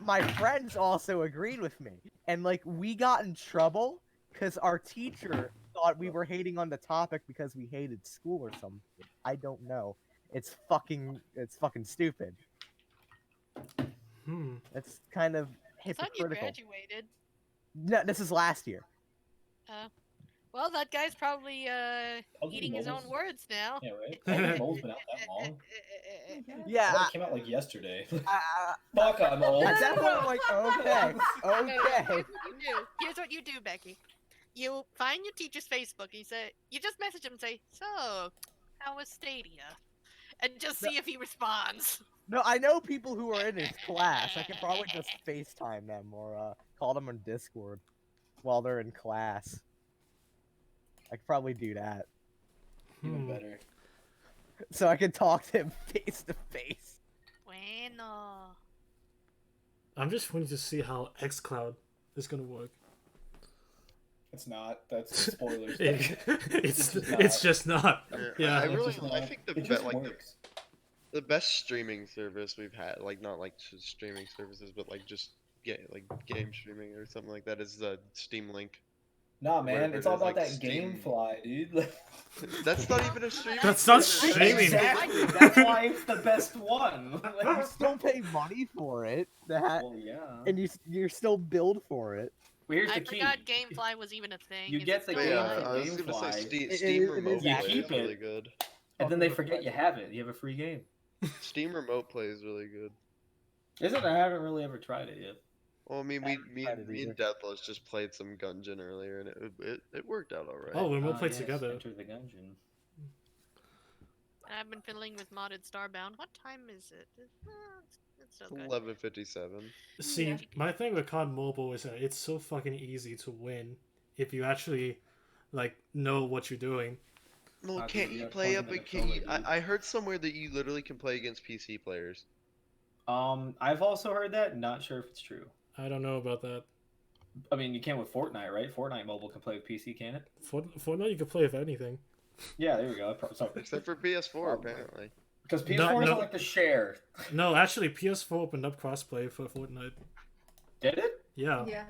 my friends also agreed with me. And like we got in trouble because our teacher thought we were hating on the topic because we hated school or something. I don't know. It's fucking stupid. It's kind of I thought you hypocritical. graduated. No, this is last year. Well, that guy's probably Duty eating his own Mobile's- words now. Yeah, right. Call of Duty Mobile's been out that long. Yeah, Well, it came out like yesterday. I, Fuck, I'm old. at that point, I'm like, okay, No, okay. here's what you do, Becky. You find your teacher's Facebook. You just message him and say, "So, how was Stadia?" and just see if he responds. No, I know people who are in his class. I could probably just FaceTime them or call them on Discord while they're in class. I could probably do that. Even better. So I could talk to him face to face. Bueno. I'm just waiting to see how xCloud is gonna work. It's not. That's spoilers. It's just not. Yeah. I think the best streaming service we've had, like not like just streaming services, but like just game streaming or something like that, is Steam Link. Nah, man, Whatever it's it all is, about like that Steam. GameFly, dude. That's not even a streaming. That's not service. streaming. Exactly. That's why it's the best one. You still pay money for it. Well, yeah. And you're still billed for it. Well, here's I the key. forgot GameFly was even a thing. You Is get it the still game alive? for I was gonna say GameFly. Steam it Remote is Play actually- is really good. And then they forget you have it. You have a free game. Steam Remote Play is really good. Is it? I haven't really ever tried it yet. Well, I mean, me tried it and Deadlust just played some Gungeon earlier, and it worked out alright. Oh, when we'll Ah, play yes, together. Enter the Gungeon. I've been fiddling with modded Starbound. What time is it? It's still good. 11:57. See, Yeah. my thing with COD Mobile is that it's so fucking easy to win if you actually like know what you're doing. Well, How can't do you you play plug up? in a Can you? controller, dude? I heard somewhere that you literally can play against PC players. I've also heard that. Not sure if it's true. I don't know about that. I mean, you can with Fortnite, right? Fortnite mobile can play with PC, can it? Fortnite you can play with anything. Yeah, there we go. So, Except for PS4, apparently. because PS4 No- doesn't no. like to share. No, actually, PS4 opened up crossplay for Fortnite. Did it? Yeah. Yeah.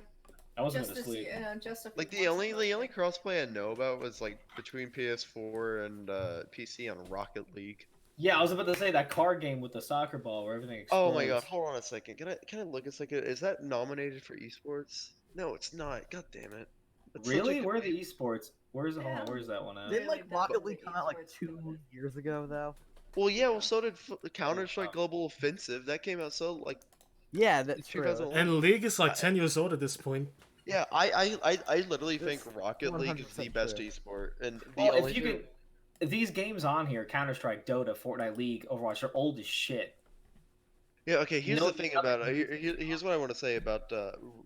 I wasn't Just gonna this sleep. year, just a few Like the months only ago, the only yeah. crossplay I know about was like between PS4 and PC on Rocket League. Yeah, I was about to say that card game with the soccer ball where everything explodes. Oh my god, hold on a second. Can I look a second? Is that nominated for esports? No, it's not. God damn it. That's such a Really? good Where are the game. esports? Where's hold on? Yeah. Where's that one at? Didn't like Really, Rocket that's League what come out like esports 2 years ago though? Well, yeah. Well, so did Counter Strike Global Offensive. That came out so like Yeah, that's true. 2011. And League is like 10 years old at this point. Yeah, I literally That's think Rocket League is the 100% best true. esport, and the Well, only if you two- could, these games on here, Counter Strike, Dota, Fortnite, League, Overwatch, are old as shit. Yeah, okay, here's No the thing other about it. Here's what I want to say about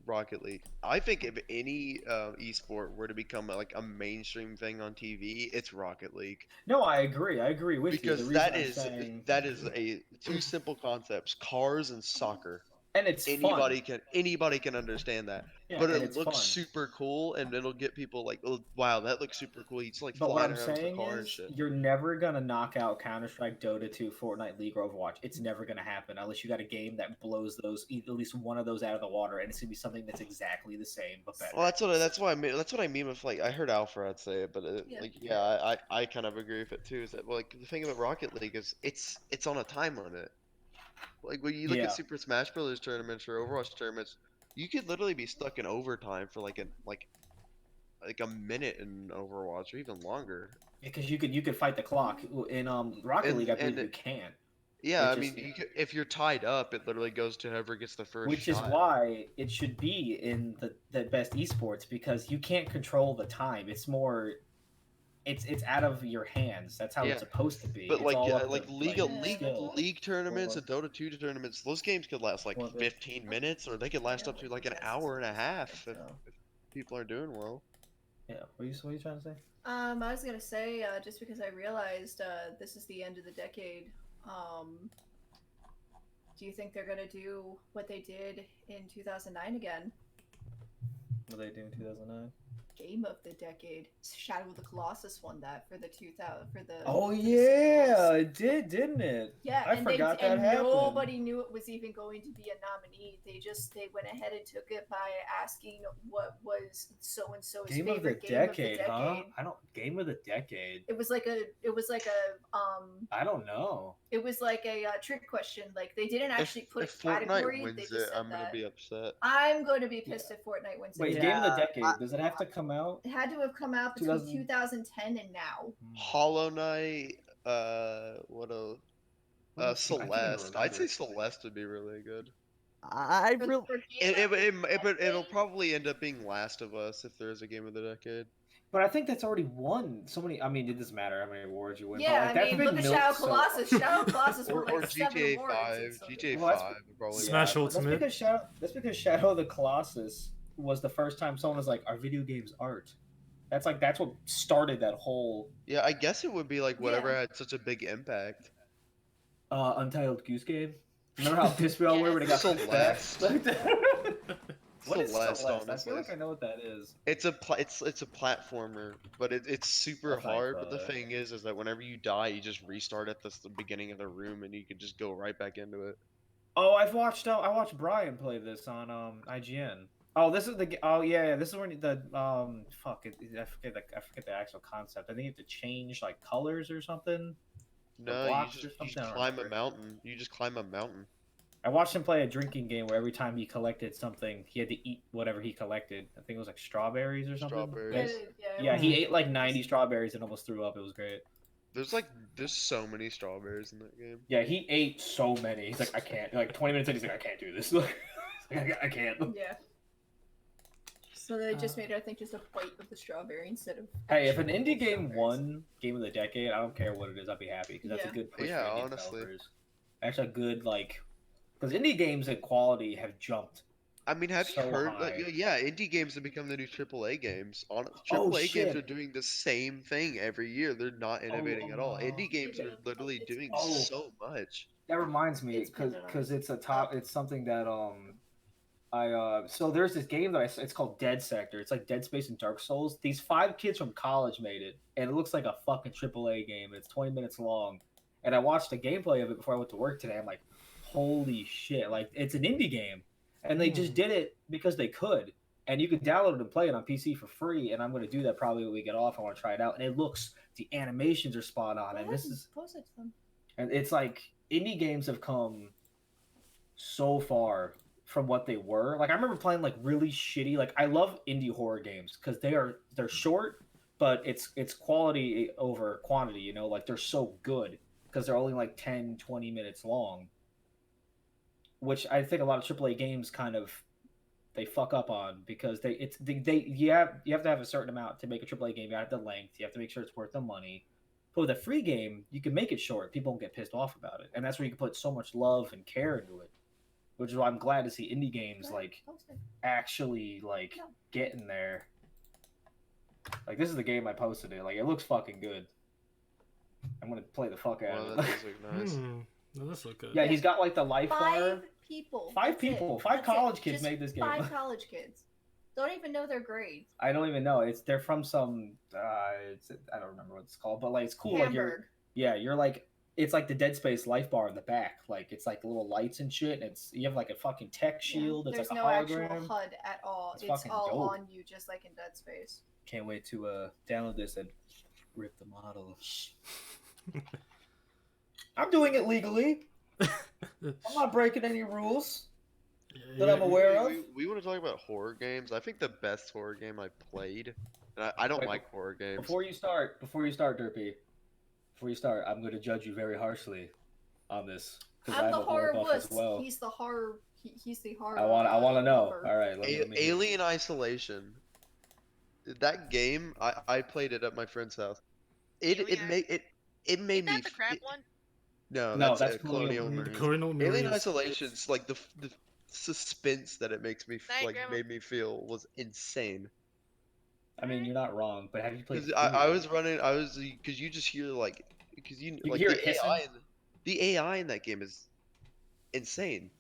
Rocket League. I think if any esport were to become like a mainstream thing on TV, it's Rocket League. No, I agree. I agree with you. The Because reason that I'm is saying... that is a two simple concepts: cars and soccer. and it's Anybody fun. can understand that. Yeah, But and it it's looks fun. super cool, and it'll get people like, oh, wow, that looks super cool. He's like But what flying I'm around with saying the car and is, shit. you're never gonna knock out Counter Strike, Dota 2, Fortnite, League, or Overwatch. It's never gonna happen unless you got a game that blows those at least one of those out of the water, and it's gonna be something that's exactly the same but better. Well, that's what I mean with like I heard Alfred say it, but I kind of agree with it too. Is that like the thing about Rocket League is it's on a time limit. Like when you look Yeah. at Super Smash Bros. Tournaments or Overwatch tournaments, you could literally be stuck in overtime for like a minute in Overwatch or even longer. Because you could fight the clock in Rocket And- League. I believe and you it- can, Yeah, Which I is- mean, if you're tied up, it literally goes to whoever gets the first which is shot. why it should be in the best esports because you can't control the time. It's more, it's out of your hands. That's how Yeah. it's supposed to be. But It's like all up like to, league skill. league tournaments Or- and Dota 2 tournaments, those games could last like Or the- 15 minutes, or they could last up to like an hour and a half if people are doing well. Yeah. What are you trying to say? I was gonna say, just because I realized this is the end of the decade, do you think they're gonna do what they did in 2009 again? What they do in 2009? Game of the decade. Shadow of the Colossus won that for the 2000 for the. Oh for the yeah, singles. it did, didn't it? Yeah, I and forgot they, that and happened. nobody knew it was even going to be a nominee. They went ahead and took it by asking what was so and so's Game of the favorite game decade, of the huh? decade. I don't. Game of the decade. It was like a I don't know. it was like a trick question. Like they didn't actually put if a category. Fortnite They wins just it, said I'm gonna that. be upset. I'm going to be pissed if Fortnite wins Wait, it. Game of the Yeah, decade. Does it have to come out? It had to have come out between 2000 2010 and now. Hollow Knight, what else? I can't even Celeste. I'd say remember. Celeste would be really good. I For- really for Game of the It'll Decade, probably end up being Last of Us if there is a game of the decade. But I think that's already won so many. I mean, it doesn't matter how many awards you win. Yeah, but, like, that's I mean, been look at milked Shadow so- Colossus. Shadow Colossus won Or like 7 GTA awards. 5. and so- GTA Well, that's- 5 would probably Smash win. Ultimate. That's because Shadow of the Colossus was the first time someone was like, "Our video games art." That's what started that whole Yeah, I guess it would be like whatever Yeah. had such a big impact. Untitled Goose Game. Remember how pissed we all were when it got pushed back? Celeste. What is Celeste, Celeste? I honestly. feel like I know what that is. It's a platformer, but it's super That's like, hard. But the thing is that whenever you die, you just restart at the beginning of the room, and you can just go right back into it. Oh, I watched Brian play this on IGN. Oh, this is the this is when the I forget the actual concept. I think you have to change like colors or something. No, you blocks or just something, I don't climb a remember. mountain. You just climb a mountain. I watched him play a drinking game where every time he collected something, he had to eat whatever he collected. I think it was like strawberries or something. Strawberries. Yeah, he ate like 90 strawberries and almost threw up. It was great. There's so many strawberries in that game. Yeah, he ate so many. He's like, I can't. Like 20 minutes in, he's like, I can't do this. I can't. Yeah. So they just made it, I think, just a bite of the strawberry instead of. Hey, if an actual indie game strawberries. won Game of the Decade, I don't care what it is, I'd be happy because that's a Yeah. good push Yeah, for indie honestly. developers. Actually, a good because indie games in quality have jumped. I mean, have So you heard? high. Yeah, indie games have become the new AAA games. Oh, AAA games shit. are doing the same thing every year. They're not innovating at all. Indie games are literally It's- doing Oh. so much. That reminds me, It's been done. because it's it's something that so there's this game that it's called Dead Sector. It's like Dead Space and Dark Souls. These 5 kids from college made it, and it looks like a fucking AAA game. And it's 20 minutes long, and I watched the gameplay of it before I went to work today. I'm like, holy shit! Like it's an indie game, and they just did it because they could. And you can download it and play it on PC for free. And I'm going to do that probably when we get off. I want to try it out, and it looks the animations are spot on, and this is Post it to them. and it's like indie games have come so far from what they were. Like I remember playing like really shitty. Like I love indie horror games because they're short, but it's quality over quantity. You know, like they're so good because they're only like 10, 20 minutes long. Which I think a lot of AAA games kind of they fuck up on because you have to have a certain amount to make a AAA game. You have the length. You have to make sure it's worth the money. But with a free game, you can make it short. People won't get pissed off about it, and that's where you can put so much love and care into it. Which is why I'm glad to see indie games like Post it. actually like No. getting there. Like this is the game I posted it. Like it looks fucking good. I'm gonna play the fuck out Well, of that it. does look nice. No, this look good. Yeah, he's got like the life bar. 5 people. 5 That's it. people. 5 That's it. college kids Just made this game. 5 college kids. Don't even know their grades. I don't even know. They're from some. I don't remember what it's called, but like it's cool. Like Hamburg. you're like it's like the Dead Space life bar in the back. Like it's like little lights and shit. And you have like a fucking tech shield. It's There's like a no actual hologram. HUD at all. It's It's fucking all dope. on you, just like in Dead Space. Can't wait to download this and rip the model. I'm doing it legally. I'm not breaking any rules that I'm aware of. We want to talk about horror games. I think the best horror game I played, and I don't Wait, like horror games. Before you start, Derpy, I'm going to judge you very harshly on this because I'm I'm the a horror horror buff as wuss. well. He's the horror. He's the horror. I want to know. lover. All right, let me hear. Alien Isolation. That game, I played it at my friend's house. It Alien- made Is me. that the crab one? No, No, that's that's Colonial Colonial Marines. Colonial Alien Marines. Isolation's like the suspense that it makes me Night, Grandma. made me feel was insane. I mean, you're not wrong, but have you played? Because I was running, because you just hear because you You like hear the it hissing? the AI in that game is insane.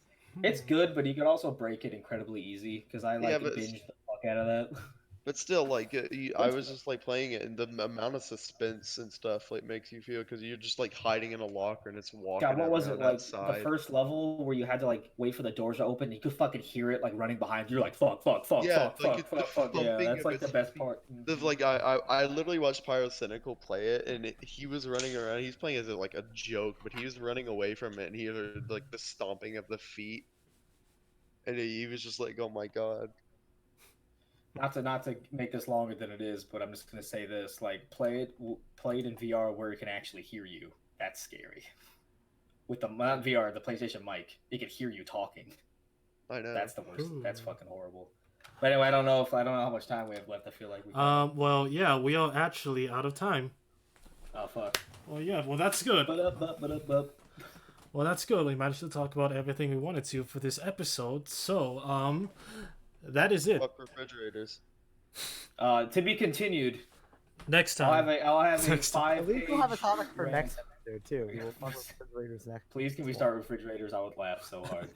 It's good, but you could also break it incredibly easy because I Yeah, like but binge the fuck out of that. But still, I was just like playing it, and the amount of suspense and stuff like makes you feel because you're just like hiding in a locker and it's walking. God, what was it around like? outside. The first level where you had to like wait for the doors to open, and you could fucking hear it like running behind you. You're like, fuck, fuck, fuck, Yeah, fuck, like, fuck, it's fuck, the fuck. Yeah, thumping that's of like the its best feet. part. I literally watched Pyrocynical play it, and he was running around. He's playing as like a joke, but he was running away from it, and he heard like the stomping of the feet, and he was just like, "Oh my god!" Not to make this longer than it is, but I'm just gonna say this: like, play it in VR where it can actually hear you. That's scary. With the not VR, the PlayStation mic, it can hear you talking. I know. That's the worst. That's Ooh. fucking horrible. But anyway, I don't know how much time we have left. I feel like we. Well, yeah, we are actually out of time. Oh fuck. Well, yeah, well, that's good. Ba-da-ba-ba-da-ba. Well, that's good. We managed to talk about everything we wanted to for this episode. So, that is it. Fuck refrigerators. To be continued. Next I'll time. have a Next time. 5 At least we'll have a page topic for rant. next episode too. We'll talk about refrigerators next. Please, can we start refrigerators? I would laugh so hard.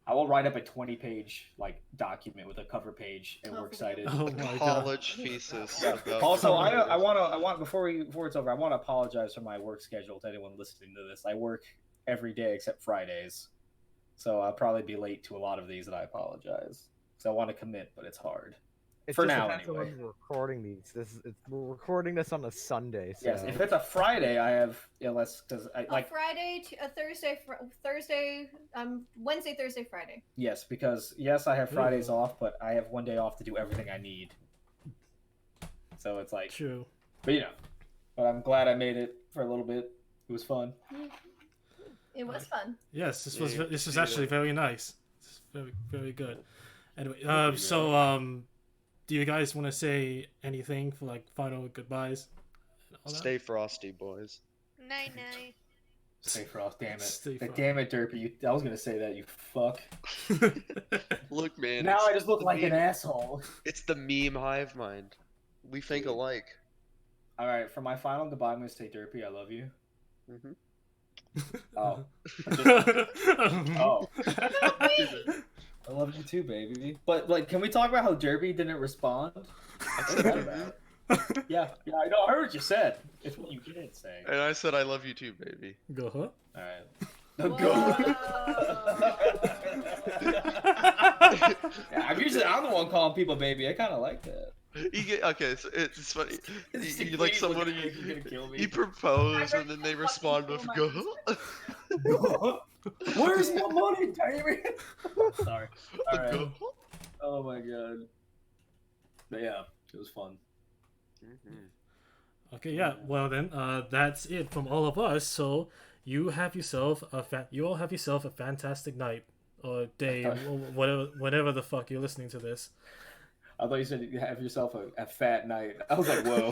I will write up a 20-page document with a cover page, and we're excited. Oh my god. College thesis. about Also, I refrigerators. want before it's over, I want to apologize for my work schedule to anyone listening to this. I work every day except Fridays, so I'll probably be late to a lot of these, and I apologize. So I want to commit, but it's hard. It's For just now, depends on anyway. when we're recording these. We're recording this on a Sunday. So. Yes, if it's a Friday, I have less because I A like Friday, a Thursday, Wednesday, Thursday, Friday. yes because yes I have Fridays off, but I have one day off to do everything I need. So it's like, True. but but I'm glad I made it for a little bit. It was fun. It was fun. Yes, this Yeah, was yeah. actually very nice. It's very, very good. Anyway, Pretty so, do you guys want to say anything for like final goodbyes? and all that? Stay frosty, boys. Night night. Stay frost, damn it. Stay frost. Damn it, Derpy. I was gonna say that, you fuck. Look, man. Now it's I just look the like an meme- asshole. It's the meme hive mind. We think alike. All right, for my final goodbye, I'm gonna say, Derpy, I love you. Mhm. Oh, oh, I love you too, baby. But like, can we talk about how Derpy didn't respond? I What's said, that about? Yeah, I know. I heard what you said. It's what you didn't say. and I said I love you too, baby. Go, huh? All right. Yeah, I'm the one calling people baby. I kind of like that. Okay, so it's funny. See, You like Queenie's someone looking like he's gonna kill me. you propose and then they respond with go. Where's my money, Damien? Sorry. All right. Go. Oh my god. But yeah, it was fun. Okay, yeah. Well then, that's it from all of us. So you all have yourself a fantastic night or day, whatever the fuck you're listening to this. I thought you said you have yourself a fat night. I was like, whoa.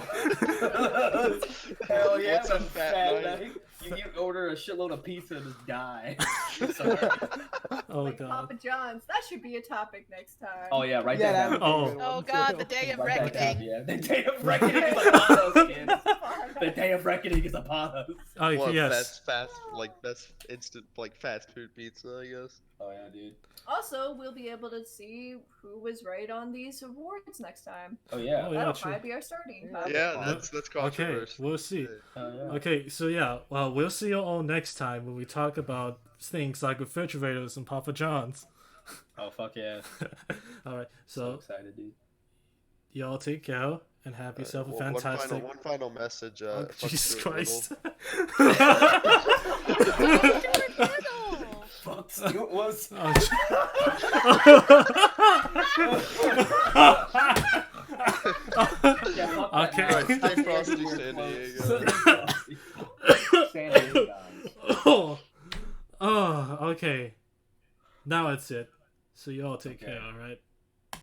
Hell yeah, What's a fat night? You order a shitload of pizza and just die. Sorry. Oh Like god. Papa John's. That should be a topic next time. Oh yeah, write Yeah, that that down. would be a good Oh. Oh one, god, too. the day of Write that down, reckoning. yeah. The day of reckoning is upon us, kids. The day of reckoning is upon us. Oh Well, yes. that's fast, best instant, fast food pizza, I guess. Oh yeah, dude. Also, we'll be able to see who was right on these awards next time. Oh yeah. Oh, yeah, That'll true. probably be our starting. Yeah. topic. Yeah, that's Okay, controversial. we'll see. Oh, yeah. Okay, so yeah, well, we'll see you all next time when we talk about things like refrigerators and Papa John's. Oh fuck yeah. All right, So so excited, dude. y'all take care and have yourself a fantastic. One final message. Oh, fuck Jesus Stuart Christ! Fuck, Stuart was. Oh, Yeah, fuck that Okay. guy. Alright, stay frosty, San Diego. San Diego, guys. oh, okay. Now it's it. So y'all take Okay. care, all right?